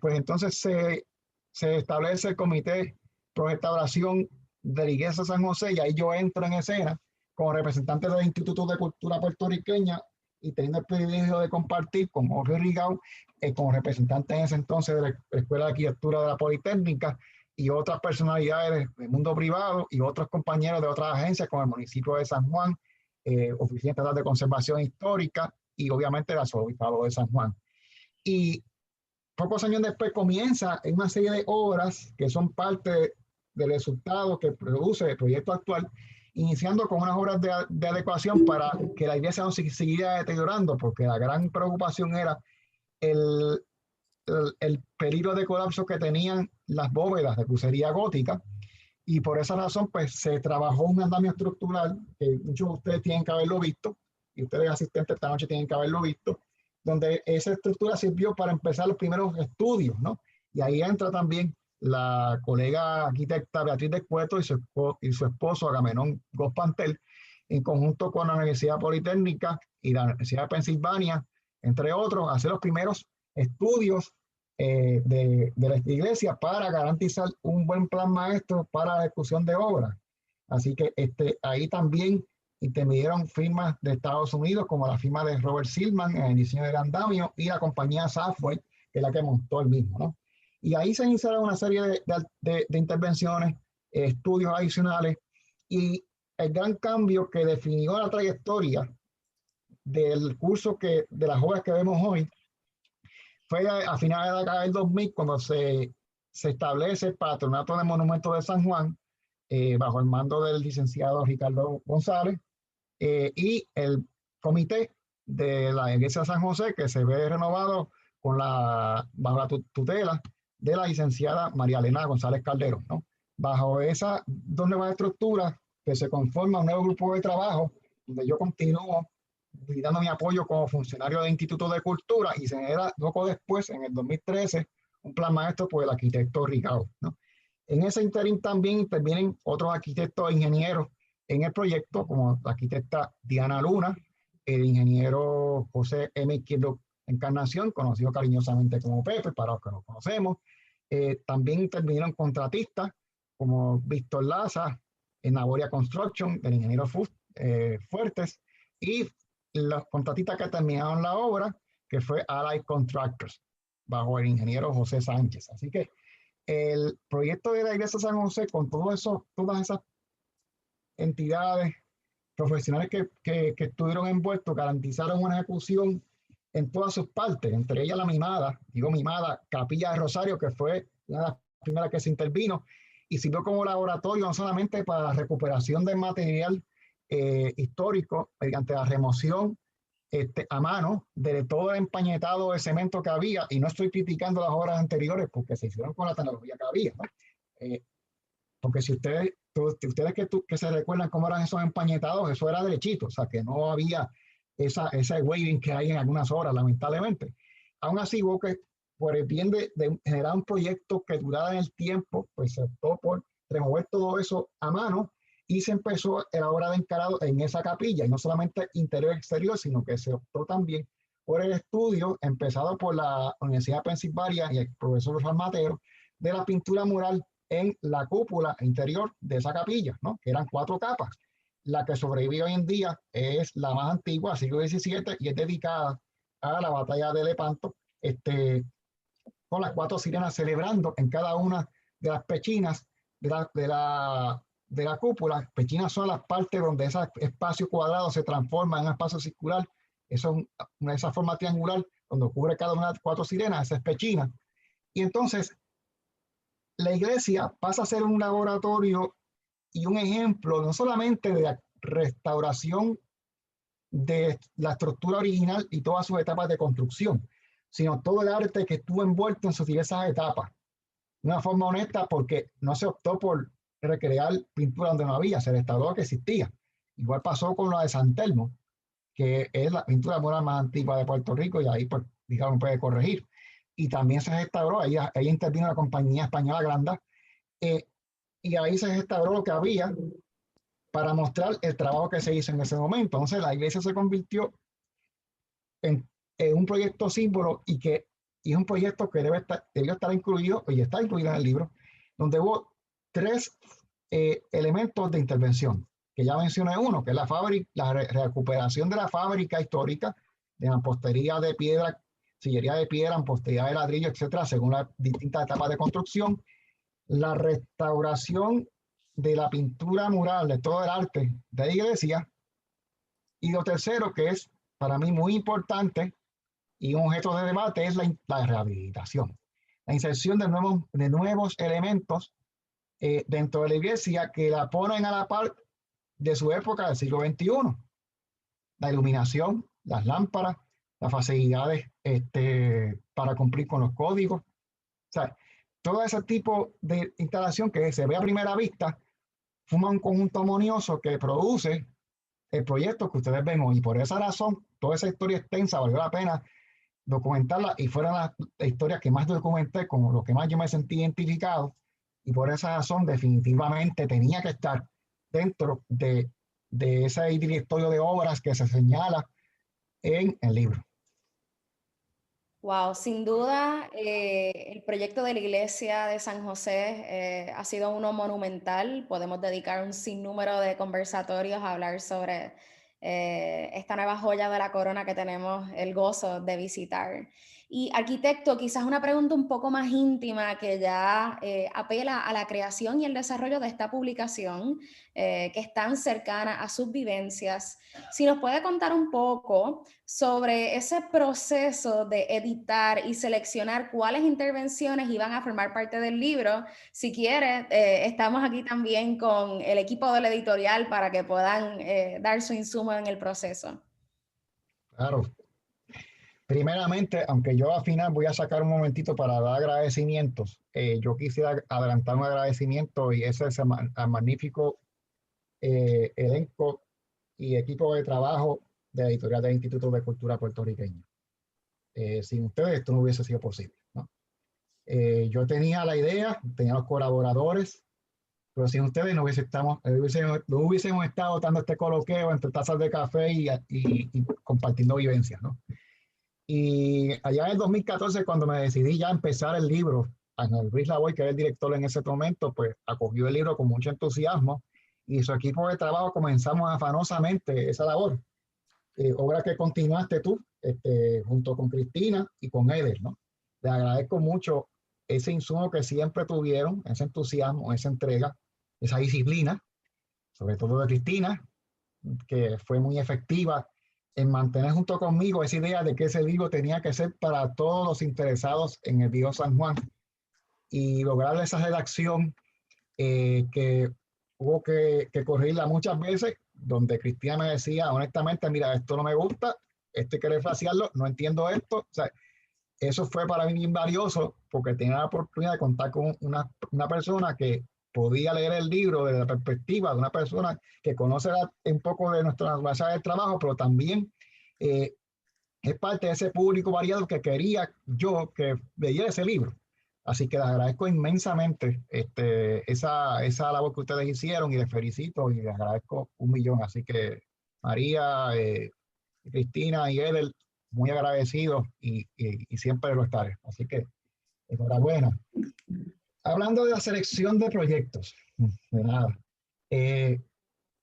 pues entonces se establece el Comité Pro Restauración de la Iglesia de San José, y ahí yo entro en escena como representante del Instituto de Cultura Puertorriqueña y teniendo el privilegio de compartir con Jorge Rigau, como representante en ese entonces de la Escuela de Arquitectura de la Politécnica, y otras personalidades del mundo privado y otros compañeros de otras agencias como el municipio de San Juan, Oficina Estatal de Conservación Histórica y obviamente el Arzobispado de San Juan. Y pocos años después comienza una serie de obras que son parte del resultado que produce el proyecto actual, iniciando con unas obras de adecuación para que la iglesia no se siguiera deteriorando, porque la gran preocupación era el peligro de colapso que tenían las bóvedas de crucería gótica, y por esa razón pues se trabajó un andamio estructural que muchos de ustedes tienen que haberlo visto, y ustedes asistentes esta noche tienen que haberlo visto, donde esa estructura sirvió para empezar los primeros estudios, ¿no? Y ahí entra también la colega arquitecta Beatriz de Cueto y su esposo Agamenón Gospantel, en conjunto con la Universidad Politécnica y la Universidad de Pensilvania, entre otros, hacer los primeros estudios de la iglesia para garantizar un buen plan maestro para la ejecución de obras. Así que ahí también intervinieron firmas de Estados Unidos, como la firma de Robert Silman en el diseño del andamio y la compañía Safway, que es la que montó el mismo, ¿no? Y ahí se iniciaron una serie de intervenciones, estudios adicionales, y el gran cambio que definió la trayectoria del curso de las obras que vemos hoy fue a finales de la década del 2000, cuando se establece el Patronato de Monumentos de San Juan, bajo el mando del licenciado Ricardo González, y el comité de la Iglesia de San José, que se ve renovado bajo la tutela de la licenciada María Elena González Calderón, ¿no? Bajo esas dos nuevas estructuras, que se conforma un nuevo grupo de trabajo, donde yo continúo dando mi apoyo como funcionario del Instituto de Cultura, y se genera poco después, en el 2013, un plan maestro por el arquitecto Rigau, ¿no? En ese interín también intervienen otros arquitectos e ingenieros en el proyecto, como la arquitecta Diana Luna, el ingeniero José M. Izquierdo Encarnación, conocido cariñosamente como Pepe, para los que lo conocemos. También intervinieron contratistas como Víctor Laza, en Naboria Construction, del ingeniero Fuertes, y los contratistas que terminaron la obra, que fue Allied Contractors, bajo el ingeniero José Sánchez. Así que el proyecto de la Iglesia de San José, con todas esas entidades profesionales que estuvieron envueltos, garantizaron una ejecución en todas sus partes, entre ellas la mimada Capilla de Rosario, que fue una de las primeras que se intervino, y sirvió como laboratorio no solamente para la recuperación del material histórico, mediante la remoción a mano de todo el empañetado de cemento que había, y no estoy criticando las obras anteriores porque se hicieron con la tecnología que había, ¿no? Porque si ustedes que se recuerdan cómo eran esos empañetados, eso era derechito, o sea que no había ese waving que hay en algunas obras, lamentablemente. Aún así, hubo que, por el bien de generar un proyecto que durara en el tiempo, pues se optó por remover todo eso a mano, y se empezó la obra de encarado en esa capilla, y no solamente interior y exterior, sino que se optó también por el estudio, empezado por la Universidad de Pensilvania y el profesor Juan Mateo, de la pintura mural en la cúpula interior de esa capilla, ¿no? Que eran 4 capas. La que sobrevive hoy en día es la más antigua, siglo XVII, y es dedicada a la batalla de Lepanto, con las 4 sirenas celebrando en cada una de las pechinas de la cúpula. Pechinas son las partes donde ese espacio cuadrado se transforma en un espacio circular. Esa forma triangular, donde ocurre cada una de las 4 sirenas, esa es pechina. Y entonces, la iglesia pasa a ser un laboratorio y un ejemplo no solamente de la restauración de la estructura original y todas sus etapas de construcción, sino todo el arte que estuvo envuelto en sus diversas etapas. De una forma honesta, porque no se optó por recrear pintura donde no había, se restauró lo que existía. Igual pasó con la de San Telmo, que es la pintura mural más antigua de Puerto Rico, y ahí, pues, digamos, puede corregir. Y también se restauró, ahí intervino la compañía española Granda, y ahí se restauró lo que había para mostrar el trabajo que se hizo en ese momento. Entonces la iglesia se convirtió en un proyecto símbolo, y es un proyecto que debió estar incluido, y está incluido en el libro, donde hubo 3 elementos de intervención, que ya mencioné uno, que es la recuperación de la fábrica histórica de mampostería de piedra, sillería de piedra, mampostería de ladrillo, etcétera, según las distintas etapas de construcción. La restauración de la pintura mural, de todo el arte de la iglesia. Y lo tercero, que es para mí muy importante y un objeto de debate, es la rehabilitación. La inserción de nuevos elementos dentro de la iglesia, que la ponen a la par de su época del siglo XXI. La iluminación, las lámparas, las facilidades para cumplir con los códigos. O sea, todo ese tipo de instalación que se ve a primera vista forma un conjunto armonioso que produce el proyecto que ustedes ven hoy. Y por esa razón, toda esa historia extensa valió la pena documentarla y fueron las historias que más documenté, con lo que más yo me sentí identificado. Y por esa razón, definitivamente tenía que estar dentro de ese directorio de obras que se señala en el libro.
Wow, sin duda, el proyecto de la iglesia de San José ha sido uno monumental. Podemos dedicar un sinnúmero de conversatorios a hablar sobre esta nueva joya de la corona que tenemos el gozo de visitar. Y arquitecto, quizás una pregunta un poco más íntima que ya apela a la creación y el desarrollo de esta publicación, que es tan cercana a sus vivencias. Si nos puede contar un poco sobre ese proceso de editar y seleccionar cuáles intervenciones iban a formar parte del libro. Si quiere, estamos aquí también con el equipo del editorial para que puedan dar su insumo en el proceso.
Claro. Primeramente, aunque yo al final voy a sacar un momentito para dar agradecimientos, yo quisiera adelantar un agradecimiento y ese es al magnífico elenco y equipo de trabajo de la editorial del Instituto de Cultura Puertorriqueña. Sin ustedes esto no hubiese sido posible, ¿no? Yo tenía la idea, tenía los colaboradores, pero sin ustedes no hubiésemos estado dando este coloqueo entre tazas de café y compartiendo vivencias, ¿no? Y allá en el 2014, cuando me decidí ya empezar el libro, Ángel Ruiz Lavoy, que era el director en ese momento, pues acogió el libro con mucho entusiasmo y su equipo de trabajo comenzamos afanosamente esa labor. Obra que continuaste tú, junto con Cristina y con Eder, ¿no? Les agradezco mucho ese insumo que siempre tuvieron, ese entusiasmo, esa entrega, esa disciplina, sobre todo de Cristina, que fue muy efectiva en mantener junto conmigo esa idea de que ese libro tenía que ser para todos los interesados en el Viejo San Juan y lograr esa redacción que hubo que corregirla muchas veces, donde Cristina me decía honestamente, mira, esto no me gusta, esto hay que refrasearlo, no entiendo esto. O sea, eso fue para mí bien valioso porque tenía la oportunidad de contar con una persona que podía leer el libro desde la perspectiva de una persona que conoce un poco de nuestra naturaleza del trabajo, pero también es parte de ese público variado que quería yo que leyera ese libro. Así que les agradezco inmensamente esa labor que ustedes hicieron y les felicito y les agradezco 1.000.000. Así que María, Cristina y Edel, muy agradecidos y siempre lo estaré. Así que enhorabuena. Hablando de la selección de proyectos, de nada,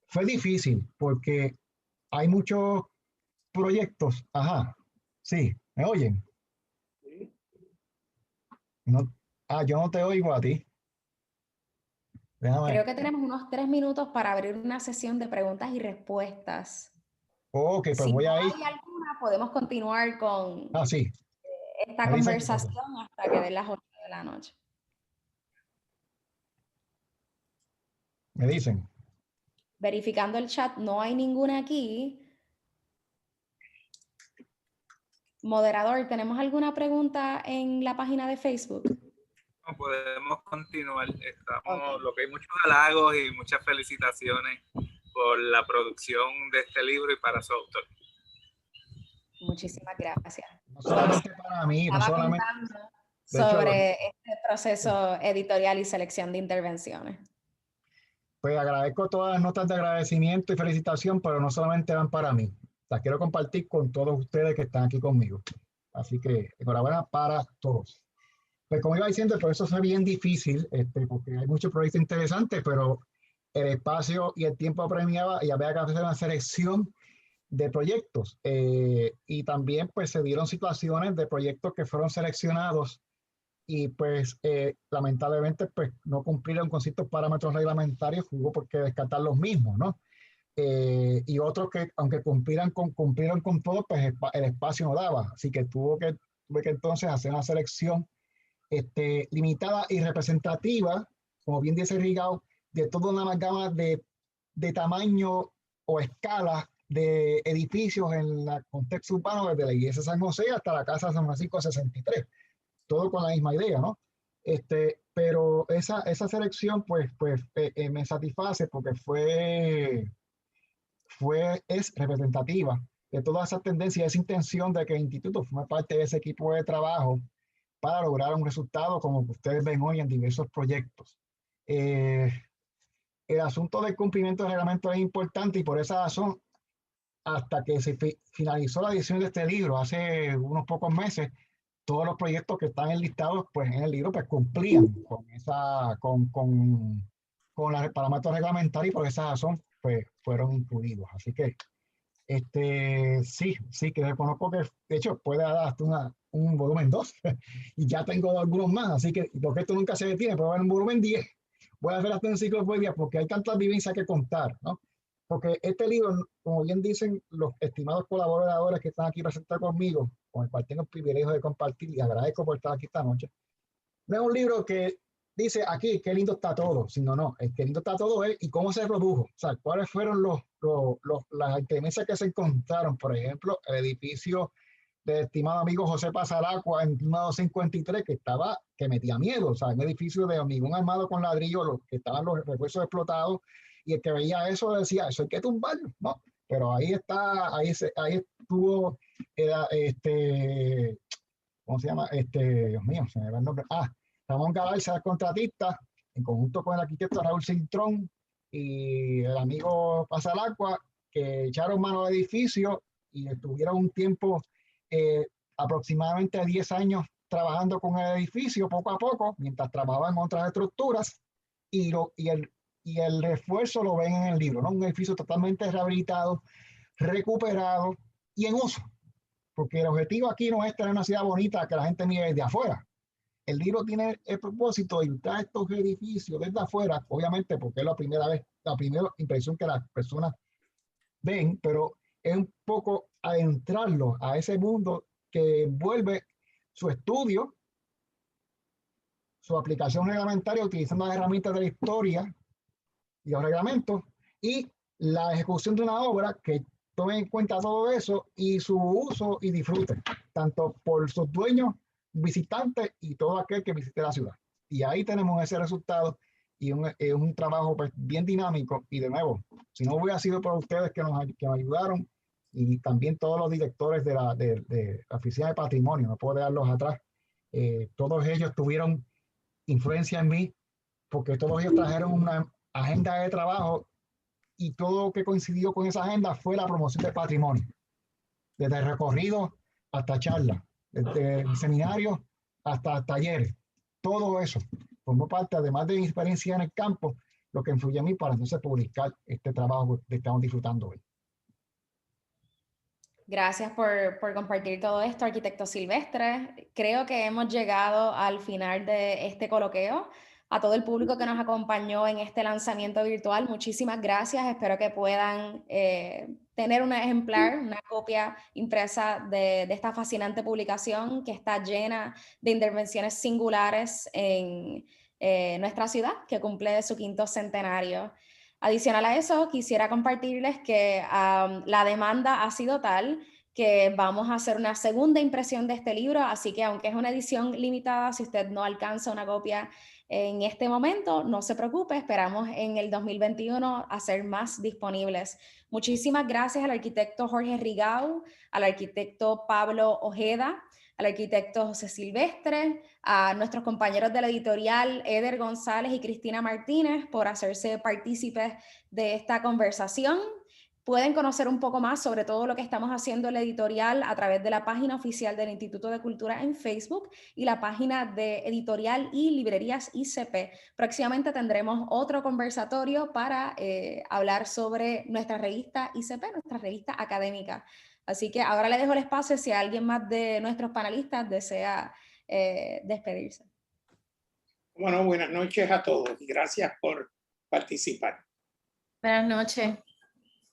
fue difícil porque hay muchos proyectos. Ajá, sí, ¿me oyen? No, yo no te oigo a ti. Déjame.
Creo que tenemos unos 3 minutos para abrir una sesión de preguntas y respuestas.
Ok, pues
si
voy
no
a ir.
hay alguna, podemos continuar con
sí.
esta conversación hasta que den las 8 de la noche.
Me dicen.
Verificando el chat, no hay ninguna aquí. Moderador, ¿tenemos alguna pregunta en la página de Facebook?
No, podemos continuar.
Okay.
Lo que hay muchos halagos y muchas felicitaciones por la producción de este libro y para su autor.
Muchísimas gracias.
No solamente para mí, no solamente
sobre este proceso editorial y selección de intervenciones.
Pues agradezco todas las notas de agradecimiento y felicitación, pero no solamente van para mí. Las quiero compartir con todos ustedes que están aquí conmigo. Así que enhorabuena para todos. Pues como iba diciendo, el proceso fue bien difícil, porque hay muchos proyectos interesantes, pero el espacio y el tiempo apremiaba y había que hacer una selección de proyectos. Y también pues se dieron situaciones de proyectos que fueron seleccionados y pues lamentablemente pues no cumplieron con ciertos parámetros reglamentarios, hubo por qué descartar los mismos, ¿no? Y otros que aunque cumplieron con todo, pues el espacio no daba, así que tuve que entonces hacer una selección limitada y representativa, como bien dice Rigao, de toda una gama de de tamaño o escala de edificios en el contexto urbano, desde la iglesia de San José hasta la casa de San Francisco 63, todo con la misma idea, ¿no? Pero esa selección me satisface porque es representativa de todas esas tendencias, esa intención de que el instituto forme parte de ese equipo de trabajo para lograr un resultado como que ustedes ven hoy en diversos proyectos. El asunto del cumplimiento del reglamento es importante y por esa razón, hasta que se finalizó la edición de este libro hace unos pocos meses, todos los proyectos que están enlistados pues, en el libro pues, cumplían con los parámetros reglamentarios y por esa razón pues, fueron incluidos. Así que sí, que reconozco que de hecho puede dar hasta un volumen 2 y ya tengo algunos más, así que porque esto nunca se detiene, puede haber un volumen 10. Voy a hacer hasta un enciclopedia porque hay tantas vivencias que contar, ¿no? Porque este libro, como bien dicen los estimados colaboradores que están aquí presentes conmigo, con el cual tengo el privilegio de compartir y agradezco por estar aquí esta noche, no es un libro que dice aquí qué lindo está todo, sino no, es que lindo está todo es y cómo se produjo, o sea, cuáles fueron las inclemencias que se encontraron, por ejemplo, el edificio del estimado amigo José Pasaracua en 1953 que metía miedo, o sea, un edificio de hormigón armado con ladrillo, que estaban los refuerzos explotados, y el que veía eso decía, eso hay que tumbarlo, ¿no? Pero ahí estuvo, ¿cómo se llama? Dios mío, se me va el nombre. Ramón Galarza, el contratista, en conjunto con el arquitecto Raúl Cintrón y el amigo Pasaracua, que echaron mano al edificio y estuvieron un tiempo, aproximadamente 10 años, trabajando con el edificio poco a poco, mientras trabajaban en otras estructuras, y el refuerzo lo ven en el libro, ¿no? Un edificio totalmente rehabilitado, recuperado y en uso. Porque el objetivo aquí no es tener una ciudad bonita que la gente mire desde afuera. El libro tiene el propósito de entrar estos edificios desde afuera, obviamente porque es la primera impresión que las personas ven, pero es un poco adentrarlos a ese mundo que envuelve su estudio, su aplicación reglamentaria utilizando las herramientas de la historia y los reglamentos, y la ejecución de una obra que tome en cuenta todo eso y su uso y disfrute, tanto por sus dueños, visitantes y todo aquel que visite la ciudad. Y ahí tenemos ese resultado y un trabajo pues, bien dinámico. Y de nuevo, si no hubiera sido por ustedes que nos ayudaron, y también todos los directores de la Oficina de Patrimonio, no puedo dejarlos atrás, todos ellos tuvieron influencia en mí, porque todos ellos trajeron una agenda de trabajo y todo lo que coincidió con esa agenda fue la promoción del patrimonio, desde recorrido hasta charlas, desde seminarios hasta talleres, todo eso formó parte, además de mi experiencia en el campo, lo que influyó en mí para entonces publicar este trabajo que estamos disfrutando hoy.
Gracias por compartir todo esto, arquitecto Silvestre. Creo que hemos llegado al final de este coloquio. A todo el público que nos acompañó en este lanzamiento virtual, muchísimas gracias. Espero que puedan tener un ejemplar, una copia impresa de esta fascinante publicación que está llena de intervenciones singulares en nuestra ciudad, que cumple su 5º centenario. Adicional a eso, quisiera compartirles que la demanda ha sido tal que vamos a hacer una segunda impresión de este libro, así que aunque es una edición limitada, si usted no alcanza una copia en este momento, no se preocupe, esperamos en el 2021 hacer más disponibles. Muchísimas gracias al arquitecto Jorge Rigau, al arquitecto Pablo Ojeda, al arquitecto José Silvestre, a nuestros compañeros de la editorial Eder González y Cristina Martínez por hacerse partícipes de esta conversación. Pueden conocer un poco más sobre todo lo que estamos haciendo en la editorial a través de la página oficial del Instituto de Cultura en Facebook y la página de editorial y librerías ICP. Próximamente tendremos otro conversatorio para hablar sobre nuestra revista ICP, nuestra revista académica. Así que ahora le dejo el espacio si alguien más de nuestros panelistas desea despedirse.
Bueno, buenas noches a todos y gracias por participar.
Buenas noches.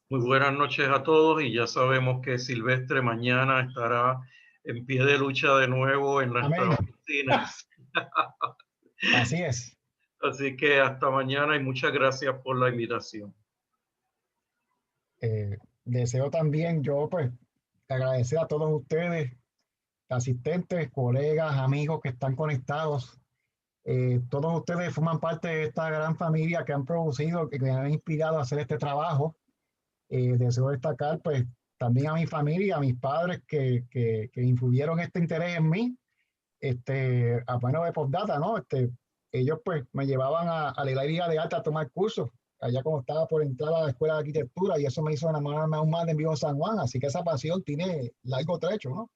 Muy buenas noches a todos y ya sabemos que Silvestre mañana estará en pie de lucha de nuevo en nuestras oficinas.
Así es.
Así que hasta mañana y muchas gracias por la invitación.
Deseo también yo pues agradecer a todos ustedes, asistentes, colegas, amigos que están conectados. Todos ustedes forman parte de esta gran familia que han producido, que me han inspirado a hacer este trabajo. Deseo destacar pues también a mi familia, a mis padres que influyeron este interés en mí, a bueno de postdata, ¿no? Ellos pues me llevaban a la Liga de Arte a tomar cursos, allá como estaba por entrar a la Escuela de Arquitectura, y eso me hizo enamorarme aún más de Viejo San Juan, así que esa pasión tiene largo trecho, ¿no?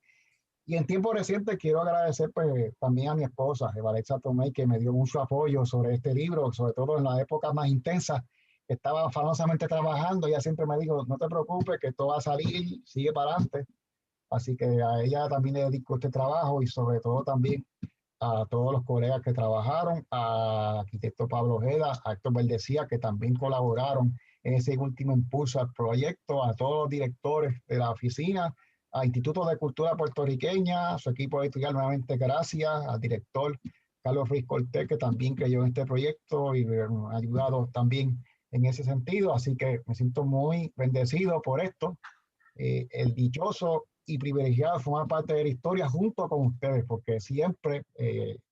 Y en tiempo reciente quiero agradecer pues también a mi esposa, Evalexa Tomei, que me dio mucho apoyo sobre este libro, sobre todo en las épocas más intensas. Estaba afanosamente trabajando, ella siempre me dijo, no te preocupes, que esto va a salir, sigue para adelante. Así que a ella también le dedico este trabajo y sobre todo también a todos los colegas que trabajaron, a arquitecto Pablo Ojeda, a Héctor Verdecía, que también colaboraron en ese último impulso al proyecto, a todos los directores de la oficina, a Instituto de Cultura Puertorriqueña, a su equipo editorial, nuevamente gracias, al director Carlos Ruiz Cortés, que también creyó en este proyecto y me ha ayudado también en ese sentido, así que me siento muy bendecido por esto, el dichoso y privilegiado formar parte de la historia junto con ustedes, porque siempre,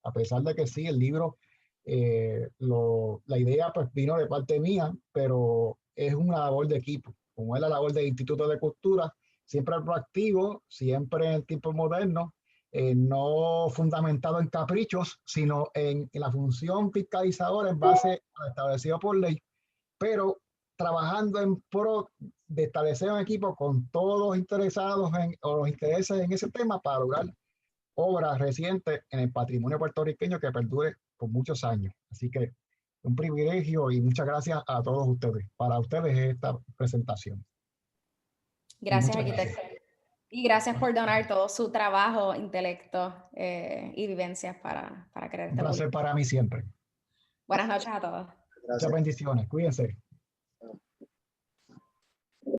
a pesar de que sí, el libro, la idea pues vino de parte mía, pero es una labor de equipo, como es la labor del Instituto de Cultura, siempre proactivo, siempre en el tiempo moderno, no fundamentado en caprichos, sino en la función fiscalizadora en base a lo establecido por ley, pero trabajando en pro de establecer un equipo con todos los interesados o los intereses en ese tema para lograr obras recientes en el patrimonio puertorriqueño que perdure por muchos años. Así que un privilegio y muchas gracias a todos ustedes. Para ustedes esta presentación.
Gracias, arquitecto. Y gracias por donar todo su trabajo, intelecto y vivencias para crear este
Un placer
libro.
para mí siempre.
Buenas noches a todos.
Gracias.
Muchas bendiciones. Cuídense.